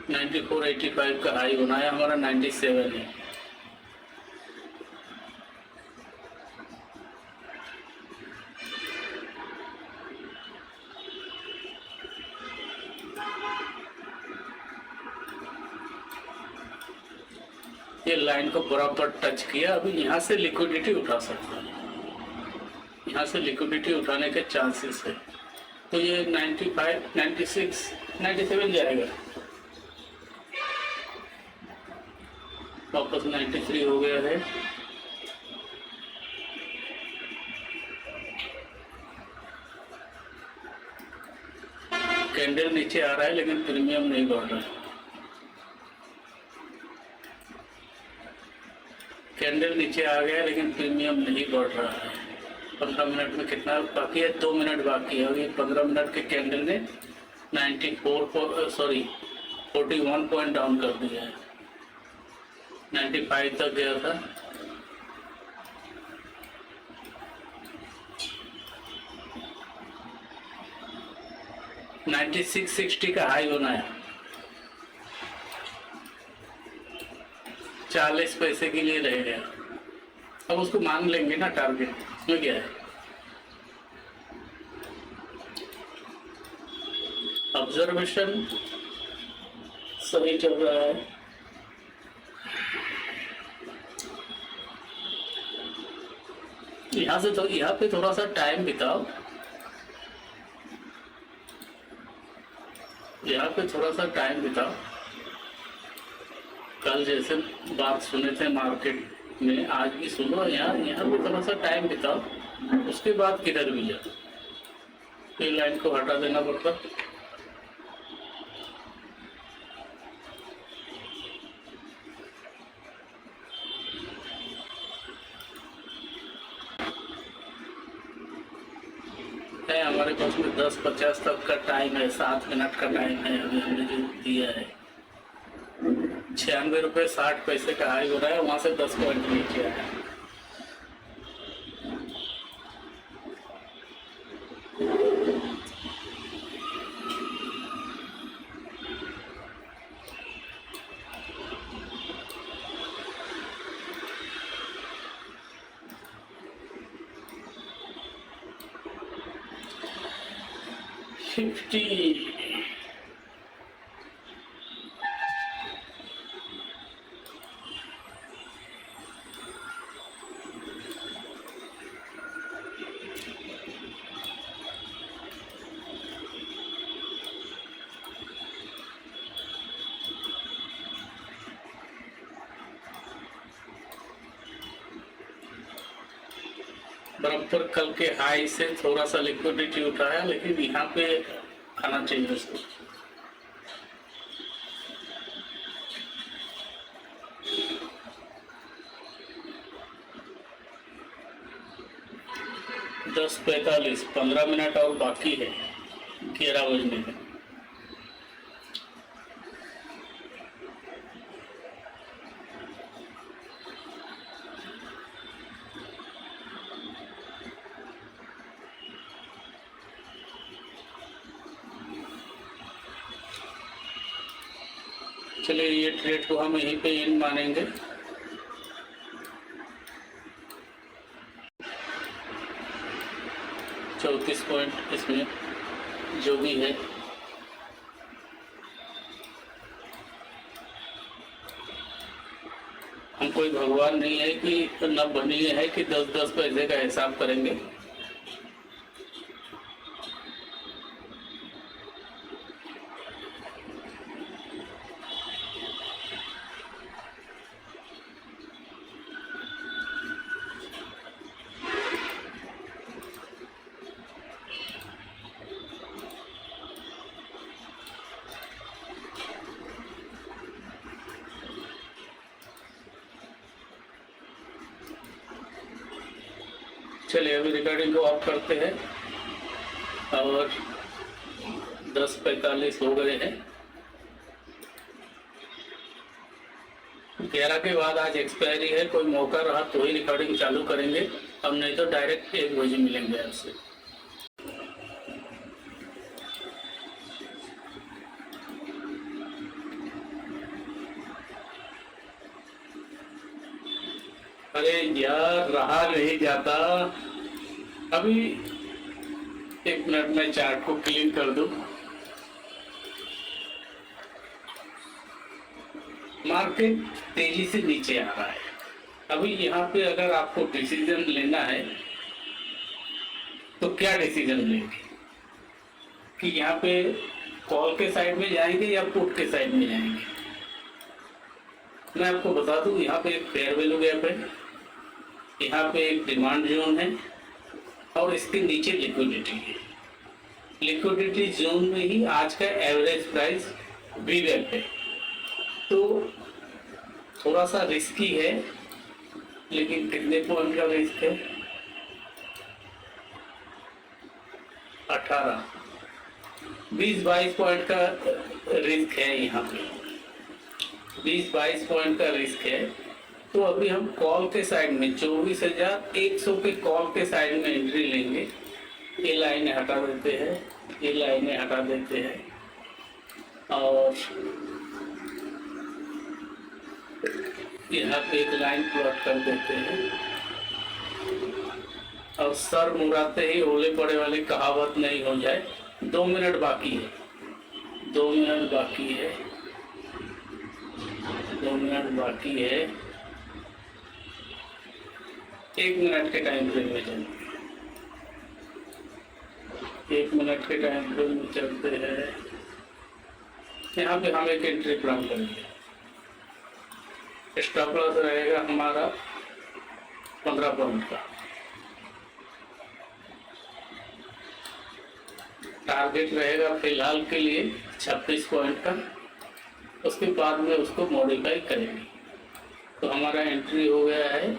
94, 85 का हाई होना है, हमारा 97 है। ये लाइन को बराबर टच किया, अभी यहाँ से लिक्विडिटी उठा सकता है, यहाँ से लिक्विडिटी उठाने के चांसेस है। तो ये 95, 96, 97 जाएगा, वापस 93 हो गया है, कैंडल नीचे आ रहा है लेकिन प्रीमियम नहीं बढ़ रहा है। कैंडल नीचे आ गया लेकिन प्रीमियम नहीं बढ़ रहा है। 15 मिनट में कितना बाकी है? 2 मिनट बाकी है और ये 15 मिनट के कैंडल ने 41 पॉइंट डाउन कर दिया है। 95 तक गया था, $96.60 का हाई होना है, 40 पैसे के लिए रह गया। अब उसको मान लेंगे ना टारगेट, उसमें क्या है। ऑब्जर्वेशन सही चल रहा है, यहाँ से तो यहाँ पे थोड़ा सा टाइम बिताओ, यहाँ पे थोड़ा सा टाइम बिताओ। कल जैसे बात सुने थे मार्केट में, आज भी सुनो, यहाँ पे थोड़ा सा टाइम बिताओ, उसके बाद किधर भी जाओ। तो लाइन को हटा देना पड़ता। है हमारे पास में 10:50 तक का टाइम है, 7 मिनट का टाइम है। अभी हमने जो दिया है 96 रुपये 60 पैसे का हाई हो रहा है, वहां से 10 पॉइंट नीचे आया। बराबर कल के हाई से थोड़ा सा लिक्विडिटी उठाया, लेकिन यहाँ पे आना चाहिए इसको। दस 45, 15 मिनट और बाकी है 11 बजने में। चलिए ये ट्रेड को हम यहीं पे इन मानेंगे। $34 पॉइंट इसमें जो भी है, हम कोई भगवान नहीं है कि न बनी है कि 10-10 पैसे का हिसाब करेंगे। चलिए अभी रिकॉर्डिंग को ऑफ करते हैं और 10:45 हो गए हैं। 11 के बाद आज एक्सपायरी है, कोई मौका रहा तो ही रिकॉर्डिंग चालू करेंगे, अब नहीं तो डायरेक्ट 1 बजे मिलेंगे आपसे। अरे यार रहा नहीं जाता, अभी 1 मिनट में चार्ट को क्लीन कर दूं। मार्केट तेजी से नीचे आ रहा है। अभी यहाँ पे अगर आपको डिसीजन लेना है तो क्या डिसीजन लेंगे कि यहाँ पे कॉल के साइड में जाएंगे या पुट के साइड में जाएंगे? मैं आपको बता दूं, यहाँ पे एक फेयर वैल्यू गैप है, यहाँ पे एक डिमांड जोन है और इसके नीचे लिक्विडिटी है। लिक्विडिटी जोन में ही आज का एवरेज प्राइस VWAP है, तो थोड़ा सा रिस्की है, लेकिन कितने पॉइंट का रिस्क है? 18, 20-22 पॉइंट का रिस्क है। यहाँ पे 20-22 पॉइंट का रिस्क है। तो अभी हम कॉल के साइड में 24,100 के कॉल के साइड में एंट्री लेंगे। ये लाइनें हटा देते हैं, ये लाइनें हटा देते हैं और यहाँ पे एक लाइन प्लॉट कर देते हैं। और सर मुड़ाते ही ओले पड़े वाली कहावत नहीं हो जाए। 2 मिनट बाकी है, 2 मिनट बाकी है, 2 मिनट बाकी है। 1 मिनट के टाइम फ्रेम में चलते हैं, 1 मिनट के टाइम फ्रेम में चलते हैं। यहाँ पे हम एक एंट्री प्लान करेंगे। स्टॉप लॉस रहेगा हमारा 15 पॉइंट का, टारगेट रहेगा फिलहाल के लिए 26 पॉइंट का, उसके बाद में उसको मॉडिफाई करेंगे। तो हमारा एंट्री हो गया है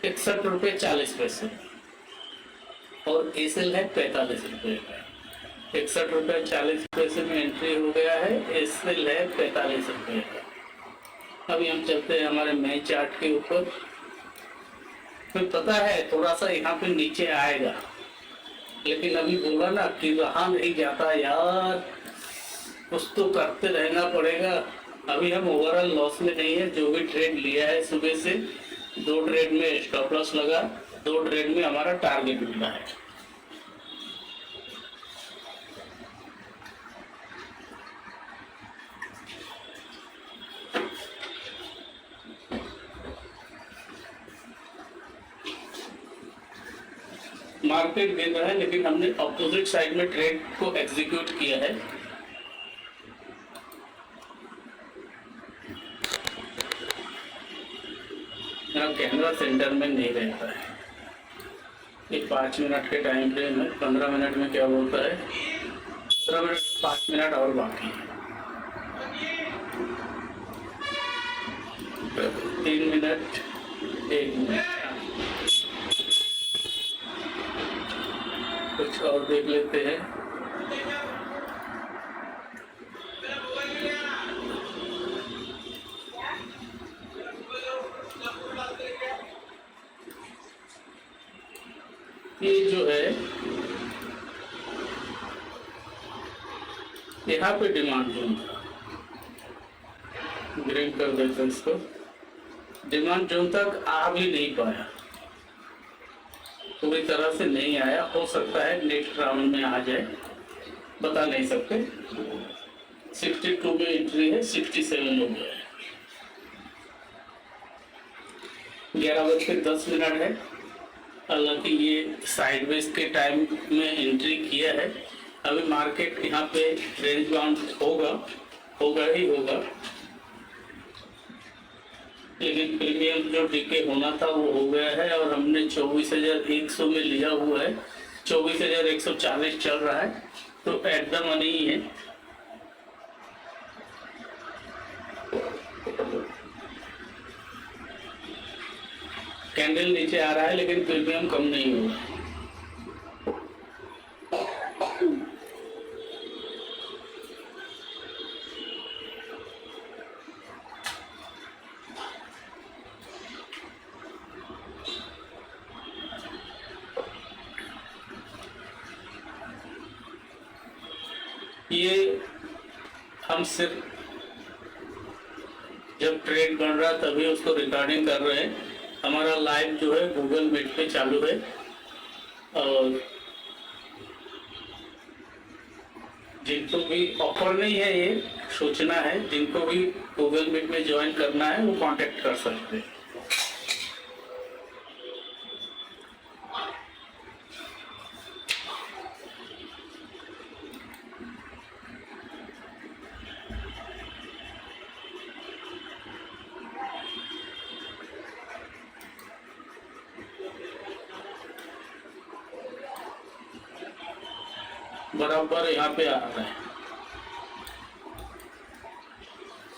61 रुपये 40 पैसे और एसएल है 45 रुपये का। 61 रुपये 40 पैसे में एंट्री हो गया है, एसएल है 45 रुपये का। अभी हम चलते हैं हमारे मेन चार्ट के ऊपर। हमें पता है थोड़ा सा यहाँ पे नीचे आएगा, लेकिन अभी बोला ना कि रहा नहीं जाता यार, कुछ तो करते रहना पड़ेगा। अभी हम ओवरऑल लॉस में नहीं है। जो भी ट्रेड लिया है सुबह से, 2 ट्रेड में स्टॉप लॉस लगा, 2 ट्रेड में हमारा टारगेट मिला है। मार्केट गिर रहा है, लेकिन हमने अपोजिट साइड में ट्रेड को एग्जीक्यूट किया है। मेरा कैमरा सेंटर में नहीं रहता है। ये 5 मिनट के टाइम फ्रेम है। 15 मिनट में क्या बोलता है? 15 मिनट 5 मिनट और बाकी है। 3 मिनट 1 मिनट कुछ और देख लेते हैं। ये जो है यहाँ पे डिमांड जोन था, ग्रीन कर देते हैं इसको। डिमांड जोन तक आ भी नहीं पाया, पूरी तरह से नहीं आया। हो सकता है नेक्स्ट राउंड में आ जाए, बता नहीं सकते। 62 में एंट्री है, 67 हो गया है। 11:10 है। हालांकि ये साइडवेज के टाइम में एंट्री किया है। अभी मार्केट यहाँ पे रेंज बाउंड होगा ही होगा, लेकिन प्रीमियम जो डीके होना था वो हो गया है और हमने 24,100 में लिया हुआ है। 24,140 चल रहा है, तो एट द मनी ही है। कैंडल नीचे आ रहा है, लेकिन प्रीमियम कम नहीं हुआ। ये हम सिर्फ जब ट्रेड बन रहा तभी उसको रिकॉर्डिंग कर रहे हैं। हमारा लाइव जो है गूगल मीट पे चालू है और जिनको भी ऑफर नहीं है, ये सूचना है, जिनको भी गूगल मीट में ज्वाइन करना है वो कांटेक्ट कर सकते हैं। बराबर यहाँ पे आ रहा है।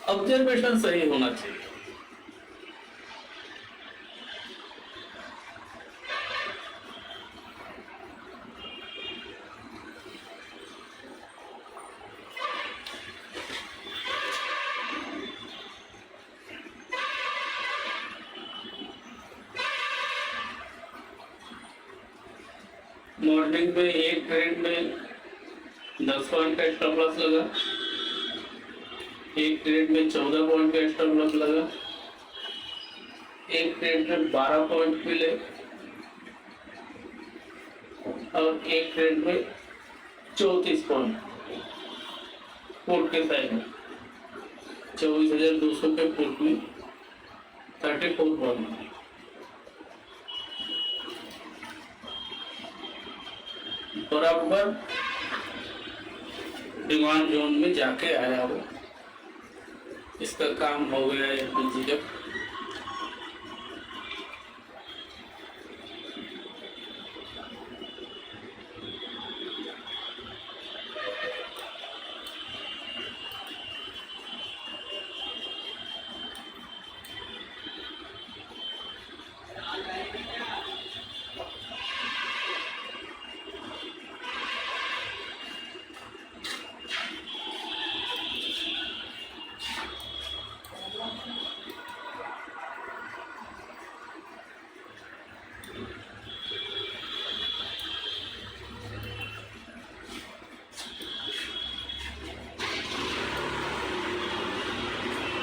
ऑब्जर्वेशन सही होना चाहिए। मॉर्निंग में एक ट्रेड में 10 पॉइंट का स्टॉप लॉस लगा, एक ट्रेड में 14 पॉइंट का स्टॉप लॉस लगा, एक ट्रेड में 12 पॉइंट मिले और एक ट्रेड में 34 पॉइंट पुट के साइड में 24,200 के पुट में 34 पॉइंट। बराबर डिमांड जोन में जाके आया हो, इसका काम हो गया है जब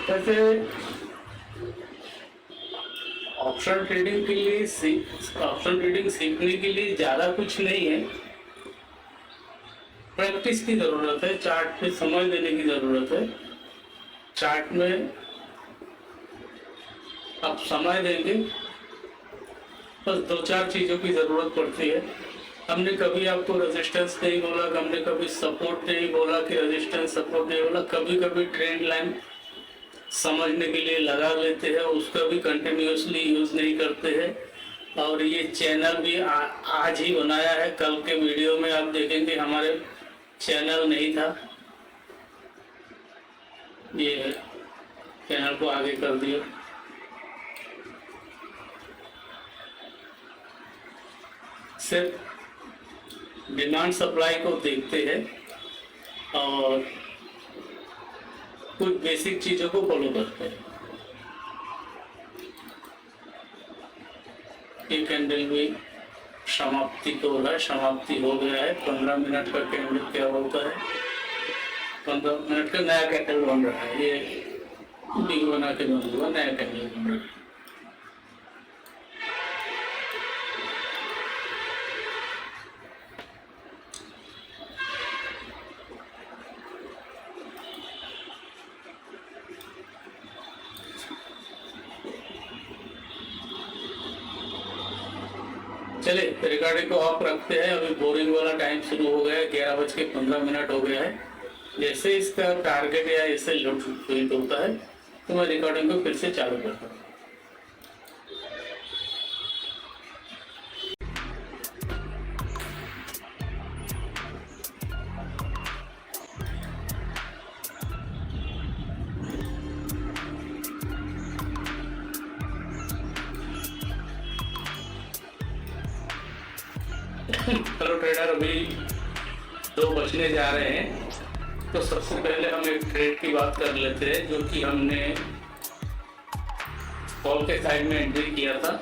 वैसे ऑप्शन ट्रेडिंग के लिए ऑप्शन ट्रेडिंग सीखने के लिए ज़्यादा कुछ नहीं है, प्रैक्टिस की ज़रूरत है, चार्ट पे समय देने की ज़रूरत है। चार्ट में आप समय देंगे, बस 2-4 चीज़ों की ज़रूरत पड़ती है। हमने कभी आपको रेजिस्टेंस नहीं बोला, हमने कभी सपोर्ट नहीं बोला कि रेजिस्टेंस सपोर्ट नहीं बोला। कभी कभी ट्रेंड लाइन समझने के लिए लगा लेते हैं, उसका भी कंटिन्यूसली यूज़ नहीं करते हैं। और ये चैनल भी आज ही बनाया है, कल के वीडियो में आप देखेंगे हमारे चैनल नहीं था, ये चैनल को आगे कर दिया। सिर्फ डिमांड सप्लाई को देखते हैं और कुछ बेसिक चीज़ों को फॉलो करते हैं। ये कैंडल भी समाप्ति को हो रहा है, समाप्ति हो गया है। 15 मिनट का कैंडल क्या होता है, 15 मिनट का नया कैंडल बन रहा है। ये बिग बना के बन हुआ नया कैंडल बन रहा है। चले रिकॉर्डिंग को ऑफ रखते हैं। अभी बोरिंग वाला टाइम शुरू हो गया है, 11:15 हो गया है। जैसे इसका टारगेट या ऐसे लुट फीट होता है तो मैं रिकॉर्डिंग को फिर से चालू करता हूँ। हेलो ट्रेडर, अभी 2 बजने जा रहे हैं, तो सबसे पहले हम एक ट्रेड की बात कर लेते हैं जो कि हमने कॉल के साइड में एंट्री किया था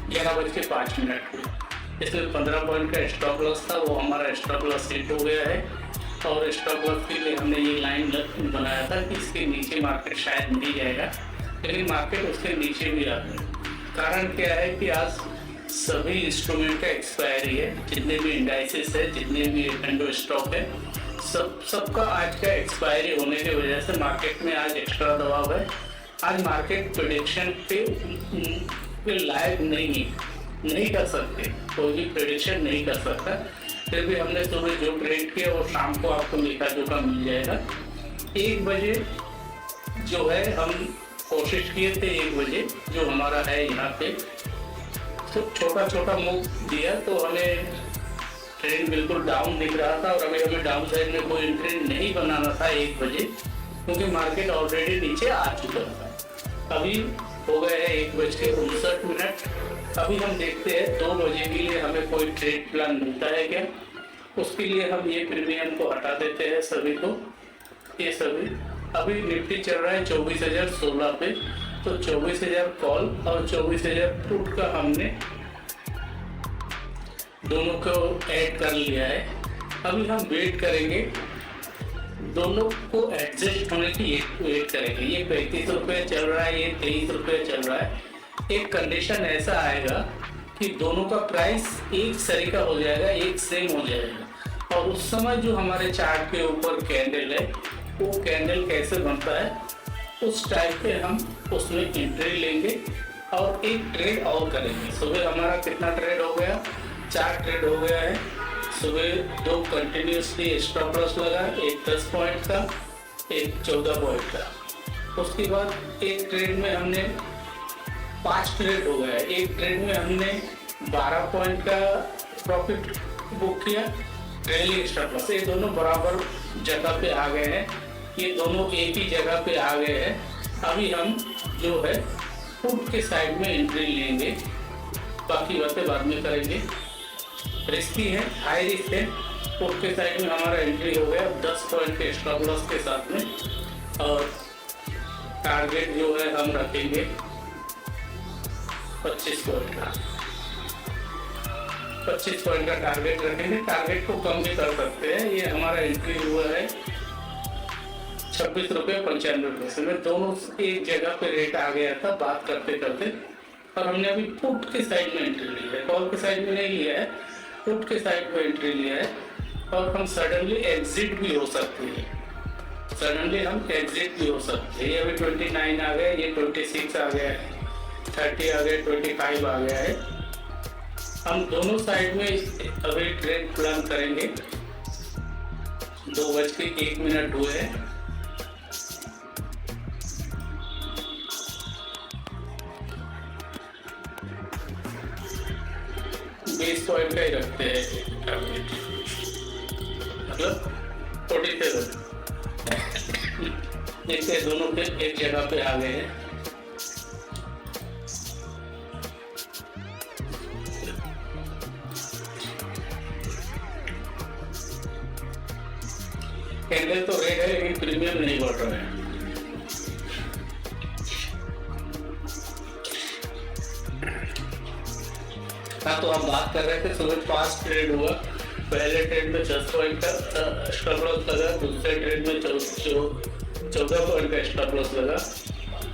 11:05 पे। इसमें 15 पॉइंट का स्टॉप लॉस था, वो हमारा स्टॉप लॉस हिट हो गया है। और स्टॉप लॉस के लिए हमने ये लाइन बनाया था कि इसके नीचे मार्केट शायद नहीं जाएगा, लेकिन मार्केट उसके नीचे भी आ गया। कारण क्या है कि आज सभी इंस्ट्रूमेंट का एक्सपायरी है, जितने भी इंडाइसेस है, जितने भी एंडो स्टॉक है, सबका आज का एक्सपायरी होने की वजह से मार्केट में आज एक्स्ट्रा दबाव है। आज मार्केट प्रेडिक्शन पे लायक नहीं कर सकते, कोई भी प्रेडिक्शन नहीं कर सकता। फिर भी हमने सुबह जो ट्रेड किया वो शाम को आपको लिखा जोखा मिल जाएगा। 1 बजे जो है हम कोशिश किए थे, 1 बजे जो हमारा है यहाँ पे, तो छोटा मूव दिया तो हमें ट्रेंड बिल्कुल डाउन दिख रहा था और अभी हमें डाउन साइड में कोई एंट्री नहीं बनाना था 1 बजे, क्योंकि मार्केट ऑलरेडी नीचे आ चुका था। अभी हो गए हैं 1:59। अभी हम देखते हैं 2 बजे के लिए हमें कोई ट्रेड प्लान मिलता है क्या। उसके लिए हम ये प्रीमियम को हटा देते हैं सभी को, ये सभी। अभी निफ्टी चल रहा है 24,016 पे, तो 24,000 कॉल और 24,000 पुट का हमने दोनों को ऐड कर लिया है। अभी हम वेट करेंगे, दोनों को एडजस्ट होने की वेट करेंगे। ये 35 रुपये चल रहा है, ये 23 रुपये चल रहा है। एक कंडीशन ऐसा आएगा कि दोनों का प्राइस एक सरीका हो जाएगा, एक सेम हो जाएगा, और उस समय जो हमारे चार्ट के ऊपर कैंडल है वो कैंडल कैसे बनता है उस टाइप पे हम उसमें एंट्री लेंगे और एक ट्रेड और करेंगे। सुबह हमारा कितना ट्रेड हो गया, 4 ट्रेड हो गया है। सुबह 2 कंटिन्यूसली स्टॉप लॉस लगा, एक 10 पॉइंट का, एक 14 पॉइंट का। उसके बाद एक ट्रेड में हमने 5 ट्रेड हो गया। एक ट्रेड में हमने 12 पॉइंट का प्रॉफिट बुक किया, ट्रेलिंग स्टॉप लॉस। ये दोनों बराबर जगह पे आ गए हैं, ये दोनों एक ही जगह पे आ गए हैं। अभी हम जो है पुट के साइड में एंट्री लेंगे, बाकी बातें बाद में करेंगे। रिस्की है, हाई रिस्क है। पुट के साइड में हमारा एंट्री हो गया 10 पॉइंट के स्टॉप लॉस के साथ में, और टारगेट जो है हम रखेंगे 25 पॉइंट का। 25 पॉइंट का टारगेट रखेंगे। टारगेट को कम भी कर सकते हैं। ये हमारा एंट्री हुआ है 26.95 रुपये में। दोनों एक जगह पे रेट आ गया था बात करते करते, और हमने अभी पुट के साइड में एंट्री ली है, कॉल के साइड में नहीं लिया है, पुट के साइड में एंट्री लिया है। और हम सडनली एग्जिट भी हो सकते हैं, सडनली हम एग्जिट भी हो सकते हैं। ये अभी 29 आ गया, ये 26 आ गया है, 30 आ गया, 25 आ गया है। हम दोनों साइड में अभी ट्रेड प्लान करेंगे। 2:01 हुए हैं। बीस पॉइंट का ही रखते हैं, मतलब 47। देखते दोनों पे एक जगह पे आ गए हैं। कैंडल तो रेड है लेकिन प्रीमियम नहीं बढ़ रहा है। हाँ, तो आप बात कर रहे थे सुबह 5 ट्रेड हुआ। पहले ट्रेड में 10 पॉइंट का स्टॉप लॉस लगा, दूसरे ट्रेड में 14 पॉइंट का स्टॉप लॉस लगा,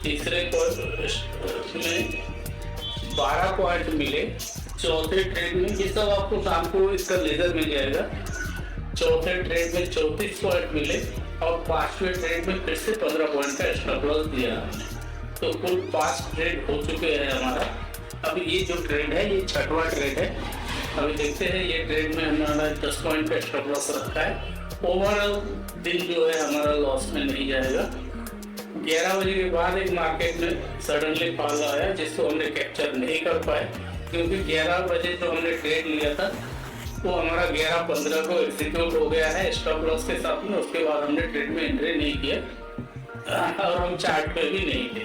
तीसरे में 12 पॉइंट मिले, चौथे ट्रेड में, ये सब आपको शाम को इसका लेजर मिल जाएगा। चौथे ट्रेड में 34 पॉइंट मिले और 5वें ट्रेड में फिर से 15 पॉइंट का स्टॉप लॉस दिया हमने। तो कुल 5 ट्रेड हो चुके हैं हमारा। अभी ये जो ट्रेड है ये 6वां ट्रेड है। अभी देखते हैं, ये ट्रेड में हमारा 10 पॉइंट का स्टॉप लॉस रखा है। ओवरऑल दिन जो है हमारा लॉस में नहीं जाएगा। 11 बजे के बाद एक मार्केट में सडनली फॉल आया जिसको हमने कैप्चर नहीं कर पाए, क्योंकि 11 बजे जो हमने ट्रेड लिया था वो हमारा 11:15 को एग्जीक्यूट हो गया है स्टॉप लॉस के साथ में। उसके बाद हमने ट्रेड में एंट्री नहीं किया और हम चार्ट पे भी नहीं थे।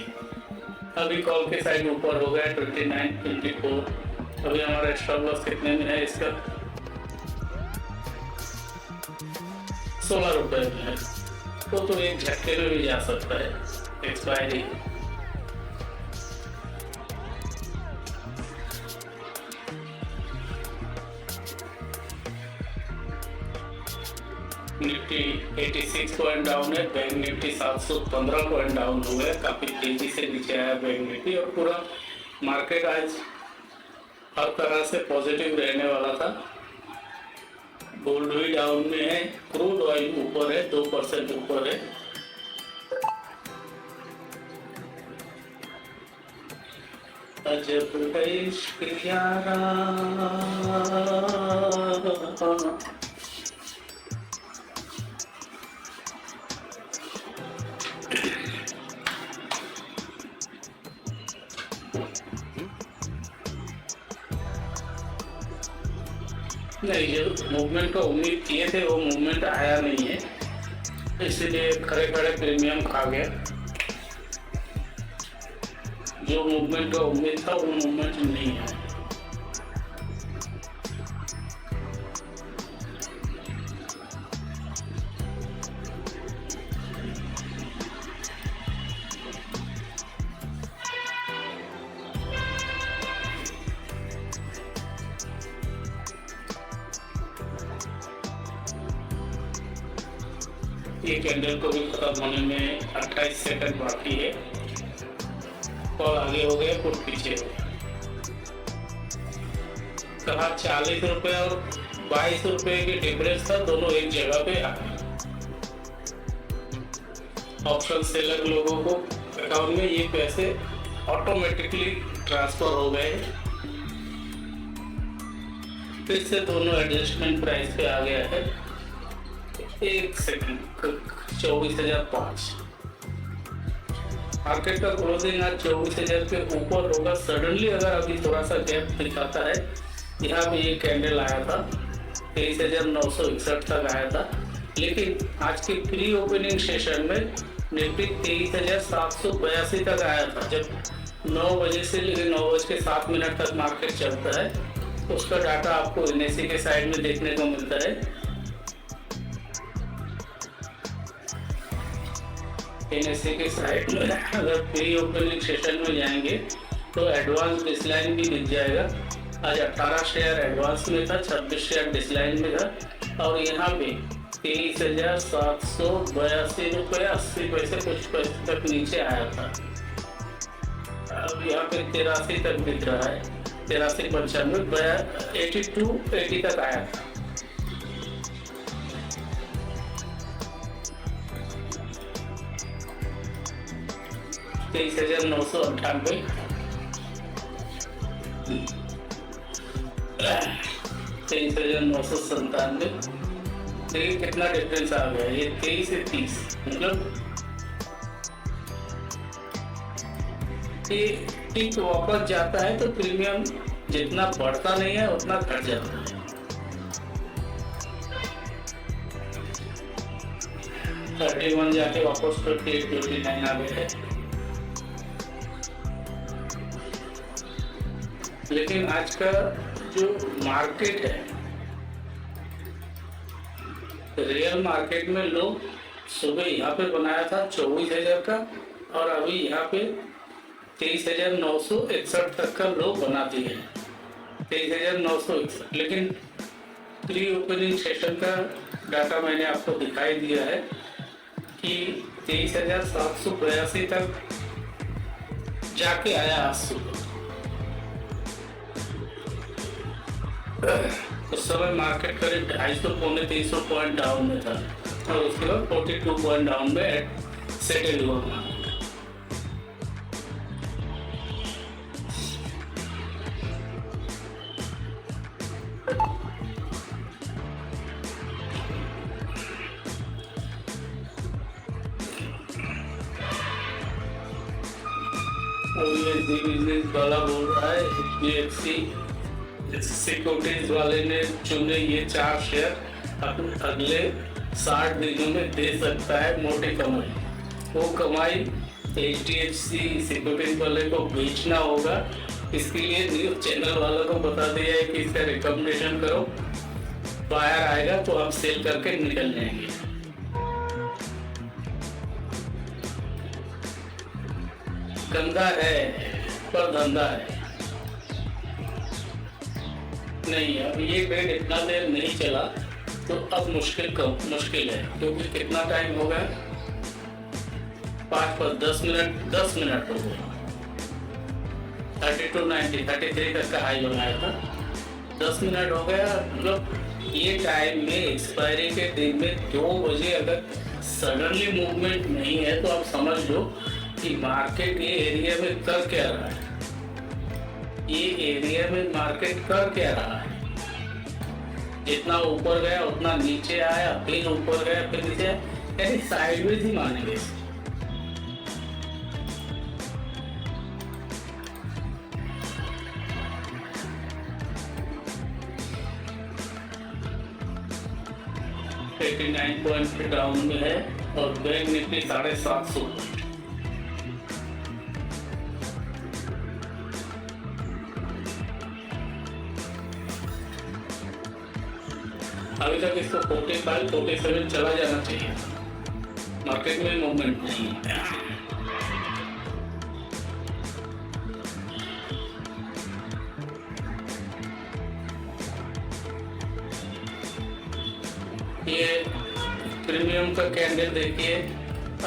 अभी कॉल के साइड ऊपर हो गया 29, 24। अभी हमारा स्टॉप लॉस कितने में है इसका, 16 रुपये में है। तो एक झटके में भी जा सकता है एक्सपायरी। निफ्टी 86 पॉइंट डाउन है, बैंक निफ्टी 715 पॉइंट डाउन हुआ है, काफ़ी तेजी से नीचे आया बैंक निफ्टी। और पूरा मार्केट आज हर तरह से पॉजिटिव रहने वाला था। गोल्ड भी डाउन में है, क्रूड ऑयल ऊपर है, 2% ऊपर है। अजब है इश्क यारा। नहीं, जो मूवमेंट का उम्मीद किए थे वो मूवमेंट आया नहीं है, इसलिए खड़े खड़े प्रीमियम खा गया। जो मूवमेंट का उम्मीद था वो मूवमेंट नहीं है। ये कैंडल को भी खत्म होने में 28 सेकंड बाकी है। कॉल आगे हो गया, पुट पीछे हो गया। कहा 40 रुपए और 22 रुपए के डिफरेंस था, दोनों एक जगह पे आ गए। ऑप्शन सेलर लोगों को अकाउंट में ये पैसे ऑटोमेटिकली ट्रांसफर हो गए। फिर से दोनों एडजस्टमेंट प्राइस पे आ गया है। एक सेकंड, 24,005। मार्केट का क्लोजिंग आज 24,000 के ऊपर होगा। सडनली अगर अभी थोड़ा सा गैप दिखाता है, यहाँ भी एक कैंडल आया था 23,961 तक आया था, लेकिन आज के प्री ओपनिंग सेशन में निफ्टी 23,782 तक आया था। जब 9 बजे से लेकर 9:07 तक मार्केट चलता है, उसका डाटा आपको NSE के साइड में देखने को मिलता है। NSE के साइड में अगर प्री ओपनिंग सेशन में जाएंगे तो एडवांस डिसलाइन भी दिख जाएगा। आज 18 शेयर एडवांस में था, 26 शेयर डिसलाइन में था, और यहाँ पे 23,782 रुपये 80 पैसे कुछ पैसे तक नीचे आया था। अब यहाँ पे 83 तक दिख रहा है, 83.95, 80 तक आया था। तेईस 23,998, 23,997। देखिए कितना डिफरेंस आ गया, ये 23 से 30, मतलब ये टिक वापस जाता है तो प्रीमियम जितना बढ़ता नहीं है उतना घट जाता है। $31 जाके वापस 28-29 आ गए है। लेकिन आज का जो मार्केट है, रियल मार्केट में लोग सुबह यहाँ पे बनाया था 24,000 का, और अभी यहाँ पे 23,961 तक का लोग बना दिए हैं, 23,961। लेकिन प्री ओपनिंग सेशन का डाटा मैंने आपको दिखाई दिया है कि 23,782 तक जाके आया आज सुबह। उस समय मार्केट करीब 250-300 पॉइंट डाउन में था, और उसके बाद 42 पॉइंट डाउन में सेटल हुआ। बिजनेस वाला बोल रहा है HDFC सिक्योरिटीज वाले ने चुने ये 4 शेयर अगले 60 दिनों में दे सकता है मोटी कमाई। वो कमाई HDFC सिक्योरिटीज वाले को बेचना होगा। इसके लिए न्यूज चैनल वालों को बता दिया है कि इसका रिकमेंडेशन करो, बायर आएगा तो आप सेल करके निकल जाएंगे। गंदा है पर धंधा है। नहीं, अब ये ट्रेड इतना देर नहीं चला, तो अब मुश्किल है, क्योंकि कितना टाइम हो गया, 5 पर 10 मिनट हो गए। 3290 33 तक का हाई बनाया था, 10 मिनट हो गया। मतलब ये टाइम में एक्सपायरी के दिन में 2 बजे अगर सडनली मूवमेंट नहीं है तो आप समझ लो कि मार्केट ये एरिया में कर क्या रहा है, ये एरिया में मार्केट कर क्या रहा है। जितना ऊपर गया उतना नीचे आया, फिर ऊपर गया फिर नीचे आया, यानी साइडवेज ही मानेंगे। 89 पॉइंट डाउन में है और बैंक निफ्टी 750 अभी तक इसको 45 47 चला जाना चाहिए, मार्केट में मूवमेंट नहीं है। ये प्रीमियम का कैंडल देखिए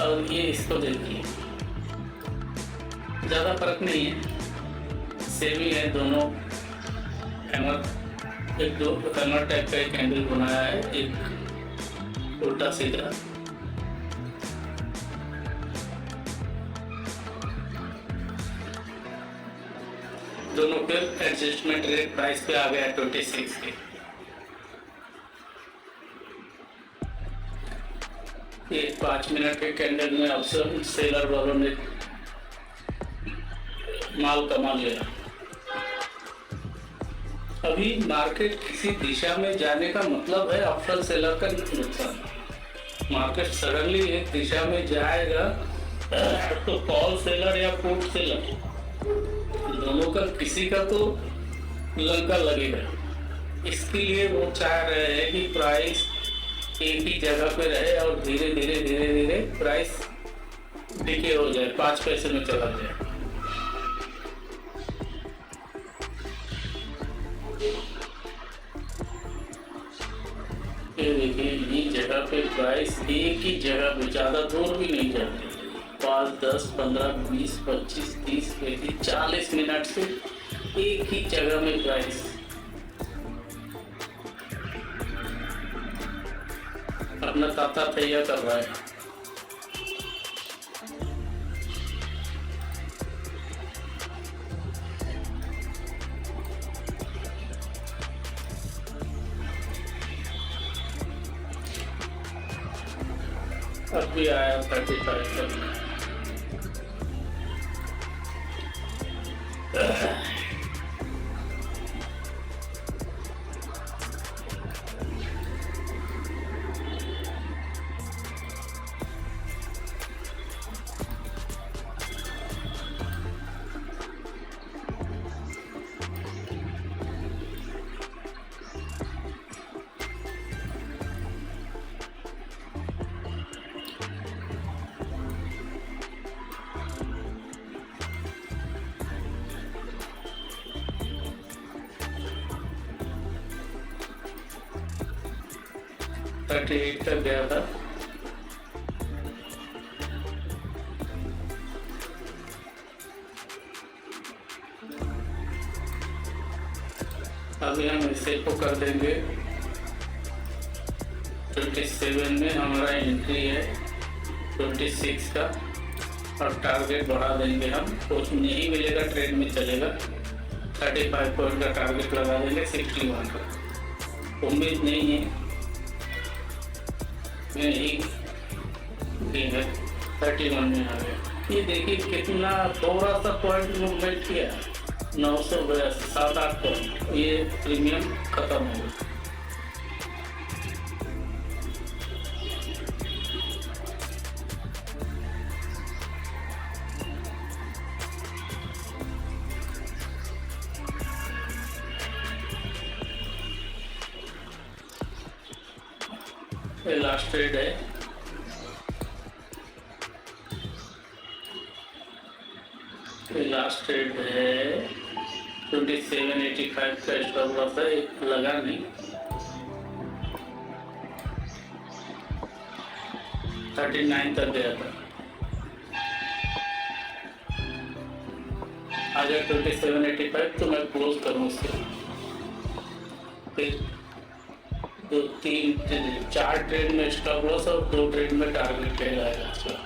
और ये इसको देखिए, ज़्यादा फर्क नहीं है, सेम ही है दोनों। एक दो हैमर टाइप का एक कैंडल बनाया है, एक उल्टा सीधा। दोनों पे एडजस्टमेंट रेट प्राइस पे आ गया 26 के। ये 5 मिनट के कैंडल में अक्सर सेलर वालों ने माल कमा लिया। अभी मार्केट किसी दिशा में जाने का मतलब है अफसल सेलर का नुकसान। मार्केट सडनली एक दिशा में जाएगा तो कॉल सेलर या पुट सेलर दोनों का किसी का तो लंका लगेगा। इसके लिए वो चाह रहे हैं कि प्राइस एक ही जगह पे रहे और धीरे धीरे प्राइस डिके हो जाए, 5 पैसे में चला जाए। ये देखिए, ये जगह पे प्राइस एक ही जगह पे, ज़्यादा दूर भी नहीं जाते, 5 10 15 20 25 30 35 40 मिनट से एक ही जगह में प्राइस अपना ताता तैयार कर रहा है। अब भी आया 35 तक। तक गया था। अभी हम इसे को कर देंगे 27 में, हमारा एंट्री है 26 का और टारगेट बढ़ा देंगे हम। कुछ नहीं मिलेगा ट्रेड में चलेगा, 35 पॉइंट का टारगेट लगा देंगे 61 का। उम्मीद नहीं है नहीं 31 में आ गया। ये देखिए कितना थोड़ा सा पॉइंट मूवमेंट किया, 900 7-8 पॉइंट, ये प्रीमियम खत्म हो गया। ये लास्ट ट्रेड है, ये लास्ट ट्रेड है 2785 का स्टॉप लॉस है, लगा नहीं। 39 तक गया था। आ जाए 2785 तो मैं क्लोज करूँ इसके। फिर 4 ट्रेड में स्टॉप लॉस और 2 ट्रेड में टारगेट रहेगा इसका।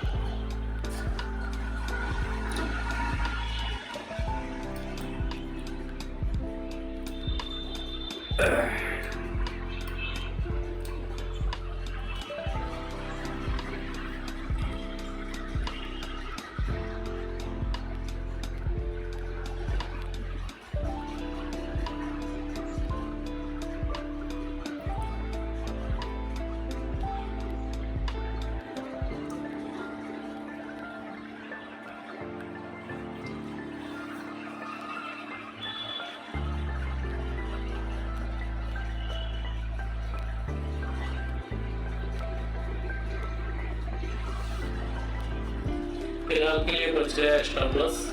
फिलहाल के लिए बच गया स्टॉप लॉस।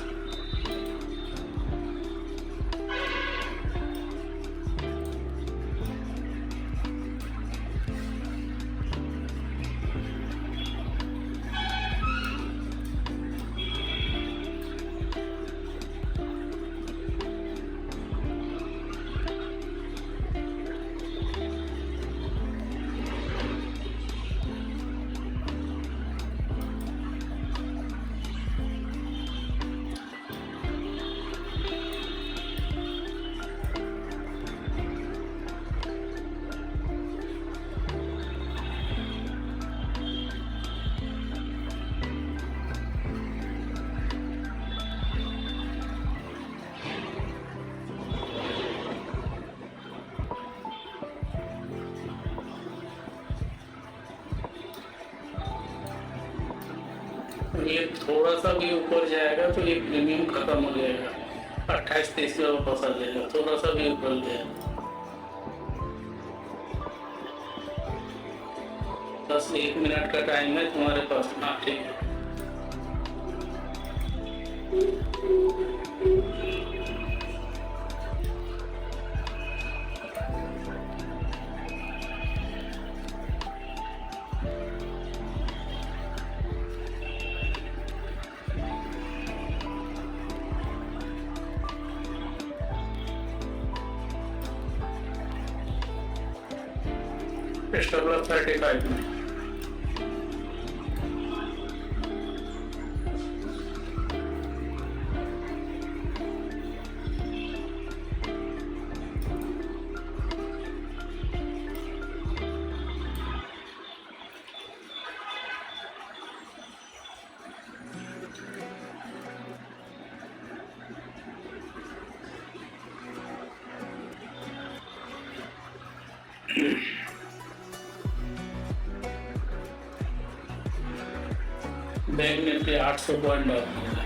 ये थोड़ा सा भी ऊपर जाएगा तो ये प्रीमियम खत्म हो जाएगा, 28-30 में वापस आ जाएगा। थोड़ा सा भी ऊपर गया, बस 1 मिनट का टाइम है तुम्हारे पास। हाँ ठीक है। स्टॉप लॉस 35 में। बैंक निफ्टी 800 पॉइंट डाउन हो गया।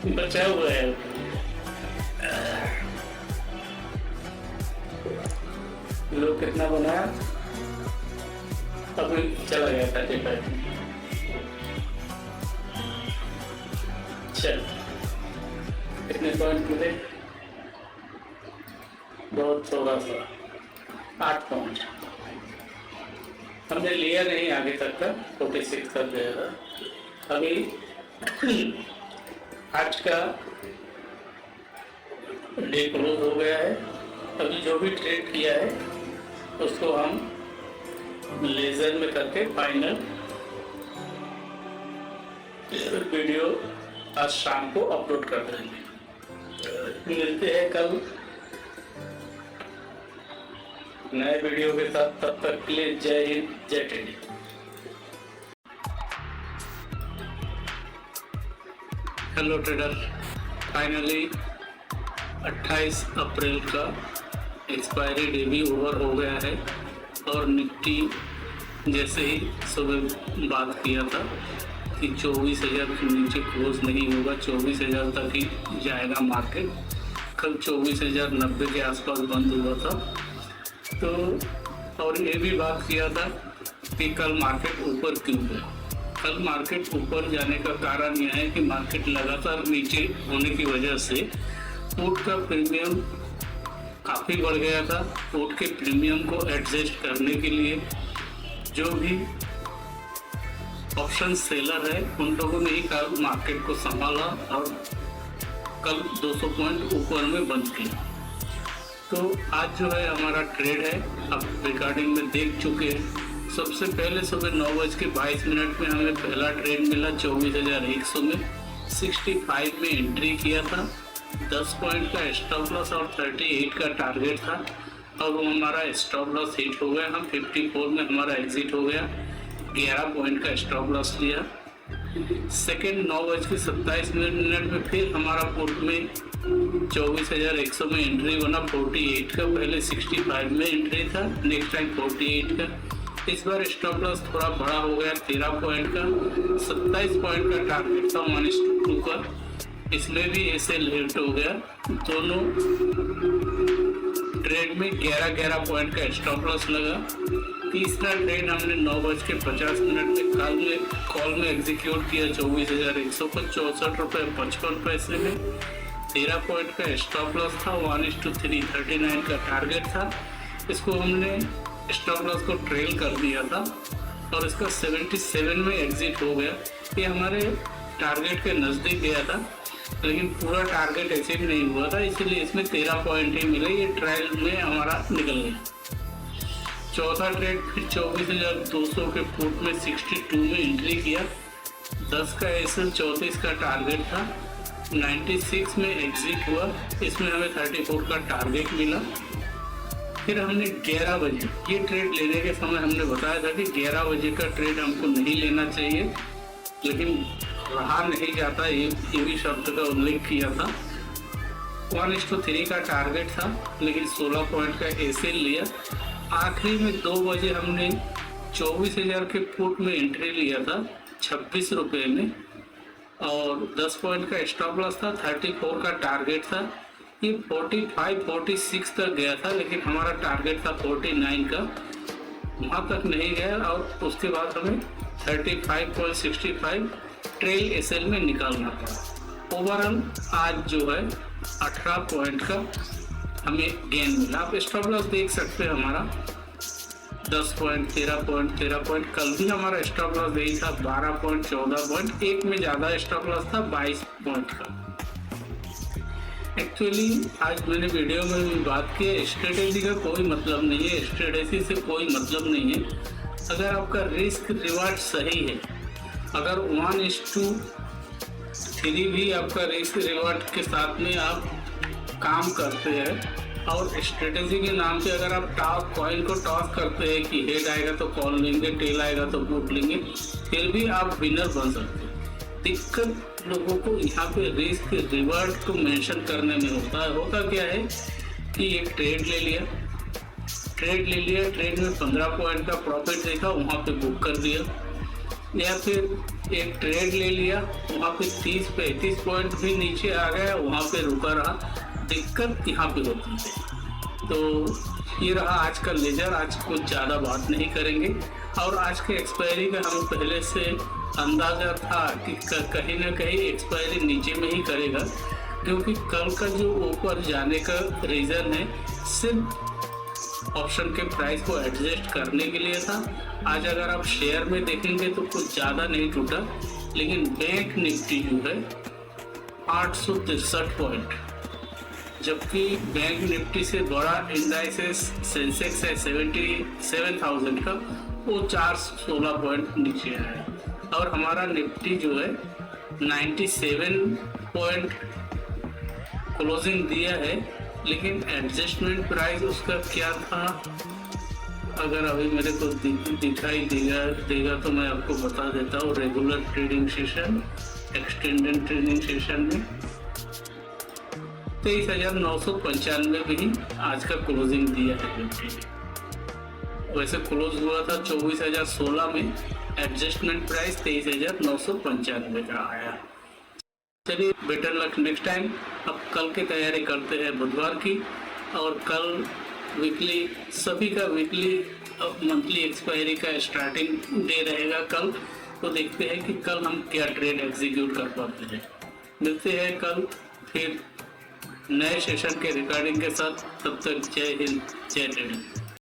बचा हुआ है। लोग कितना बनाया? अभी चला गया 35 में। चल कितने पॉइंट मिले? बहुत थोड़ा सा 8 पॉइंट हमने लिया नहीं आगे तक का, 46 तक गया था। अभी आज का डे क्लोज हो गया है। अभी जो भी ट्रेड किया है उसको हम लेजर में करके फाइनल वीडियो आज शाम को अपलोड कर देंगे। मिलते हैं कल नए वीडियो के साथ, तब तक के लिए जय हिंद, जय टेडी। हेलो ट्रेडर, फाइनली 28 अप्रैल का एक्सपायरी डे भी ओवर हो गया है और निफ्टी जैसे ही सुबह बात किया था कि 24,000 के नीचे क्लोज नहीं होगा, 24,000 तक ही जाएगा मार्केट। कल 24,090 के आसपास बंद हुआ था। तो और ये भी बात किया था कि कल मार्केट ऊपर क्यों गया। कल मार्केट ऊपर जाने का कारण यह है कि मार्केट लगातार नीचे होने की वजह से पुट का प्रीमियम काफ़ी बढ़ गया था। पुट के प्रीमियम को एडजस्ट करने के लिए जो भी ऑप्शन सेलर है उन लोगों ने ही कल मार्केट को संभाला और कल 200 पॉइंट ऊपर में बंद किया। तो आज जो है हमारा ट्रेड है, अब रिकॉर्डिंग में देख चुके हैं। सबसे पहले सुबह 9:22 में हमें पहला ट्रेड मिला 24,100 में, 65 में एंट्री किया था। 10 पॉइंट का स्टॉप लॉस और 38 का टारगेट था और वो हमारा स्टॉप लॉस हिट हो गया। हम 54 में हमारा एग्जिट हो गया। 11 पॉइंट का स्टॉप लॉस लिया। सेकेंड 9:27 में फिर हमारा पुट में 24,100 में एंट्री बना 48 का। पहले 65 में एंट्री था, नेक्स्ट टाइम 48 का। इस बार स्टॉप लॉस थोड़ा बड़ा हो गया 13 पॉइंट का। 27 पॉइंट का टारगेट था 1:2 का, इसमें भी ऐसे लेट हो गया। दोनों ट्रेड में 11-11 पॉइंट का स्टॉप लॉस लगा। तीसरा ट्रेड हमने 9:50 में कॉल में एग्जीक्यूट किया 24,100 पर 64 रुपये 55 पैसे में। 13 पॉइंट का स्टॉप लॉस था, 1:3 39 का टारगेट था। इसको हमने स्टॉप लॉस को ट्रेल कर दिया था और इसका 77 में एग्जिट हो गया। ये हमारे टारगेट के नज़दीक गया था लेकिन पूरा टारगेट अचीव नहीं हुआ था, इसीलिए इसमें 13 पॉइंट ही मिले। ये ट्रायल में हमारा निकल गया। चौथा ट्रेड फिर 24,200 के पुट में 62 में एंट्री किया। 10 का एसएल 34 का टारगेट था, 96 में एग्जिट हुआ। इसमें हमें 34 का टारगेट मिला। फिर हमने 11 बजे ये ट्रेड लेने के समय हमने बताया था कि 11 बजे का ट्रेड हमको नहीं लेना चाहिए, लेकिन रहा नहीं जाता, ये भी शब्द का उल्लेख किया था। 1:3 का टारगेट था लेकिन 16 पॉइंट का एसएल लिया। आखिरी में 2 बजे हमने 24,000 के पुट में एंट्री लिया था 26 रुपये में और 10 पॉइंट का स्टॉप लॉस था। 34 का टारगेट था। ये 45-46 तक गया था लेकिन हमारा टारगेट था 49 का, वहाँ तक नहीं गया और उसके बाद हमें 35.65 ट्रेल एसएल में निकालना था। ओवरऑल आज जो है 18 पॉइंट का हमें गेन मिला। आप स्टॉप लॉस देख सकते हैं हमारा 10 पॉइंट 13 पॉइंट 13 पॉइंट। कल भी हमारा स्टॉप लॉस यही था 12 पॉइंट 14 पॉइंट। एक में ज़्यादा स्टॉप लॉस था 22 पॉइंट का। एक्चुअली आज मैंने वीडियो में भी बात की है, स्ट्रेटेजी का कोई मतलब नहीं है, स्ट्रेटेजी से कोई मतलब नहीं है। अगर आपका रिस्क रिवार्ड सही है, अगर 1:3 भी आपका रिस्क रिवार्ड के साथ में आप काम करते हैं और स्ट्रेटेजी के नाम से अगर आप टॉस कॉइन को टॉस करते हैं कि हेड आएगा तो कॉल लेंगे, टेल आएगा तो पुट लेंगे, फिर भी आप विनर बन सकते हैं। दिक्कत लोगों को यहाँ पे रिस्क रिवार्ड को मेंशन करने में होता है। होता क्या है कि एक ट्रेड ले लिया, ट्रेड में 15 पॉइंट का प्रॉफिट देखा, वहाँ पे बुक कर दिया। या फिर एक ट्रेड ले लिया, वहाँ पे 30-35 पॉइंट भी नीचे आ गया, वहाँ पे रुका रहा। दिक्कत यहाँ पे होती है। तो ये रहा आज का लेजर। आज कुछ ज़्यादा बात नहीं करेंगे, और आज के एक्सपायरी का हमें पहले से अंदाजा था कि कहीं ना कहीं एक्सपायरी नीचे में ही करेगा, क्योंकि कल का जो ऊपर जाने का रीज़न है सिर्फ ऑप्शन के प्राइस को एडजस्ट करने के लिए था। आज अगर आप शेयर में देखेंगे तो कुछ ज़्यादा नहीं टूटा, लेकिन बैंक निफ्टी जो है 863 पॉइंट, जबकि बैंक निफ्टी से बड़ा इंडाइसेस सेंसेक्स है 77,000 का, वो 416 पॉइंट नीचे है। और हमारा निफ्टी जो है 97 पॉइंट क्लोजिंग दिया है, लेकिन एडजस्टमेंट प्राइस उसका क्या था, अगर अभी मेरे को दिखाई देगा तो मैं आपको बता देता हूँ। Regular trading session, extended trading session में 23,995 में ही आज का क्लोजिंग दिया है निफ्टी ने। वैसे क्लोज हुआ था 24,016 में, एडजस्टमेंट प्राइस 23,995 का आया। चलिए, बेटर लक नेक्स्ट टाइम। अब कल की तैयारी करते हैं बुधवार की, और कल वीकली सभी का वीकली मंथली एक्सपायरी का स्टार्टिंग डे रहेगा कल, तो देखते हैं कि कल हम क्या ट्रेड एग्जीक्यूट कर पाते हैं। मिलते हैं कल फिर नए सेशन के रिकॉर्डिंग के साथ। तब तक जय हिंद, जय ट्रेडिंग।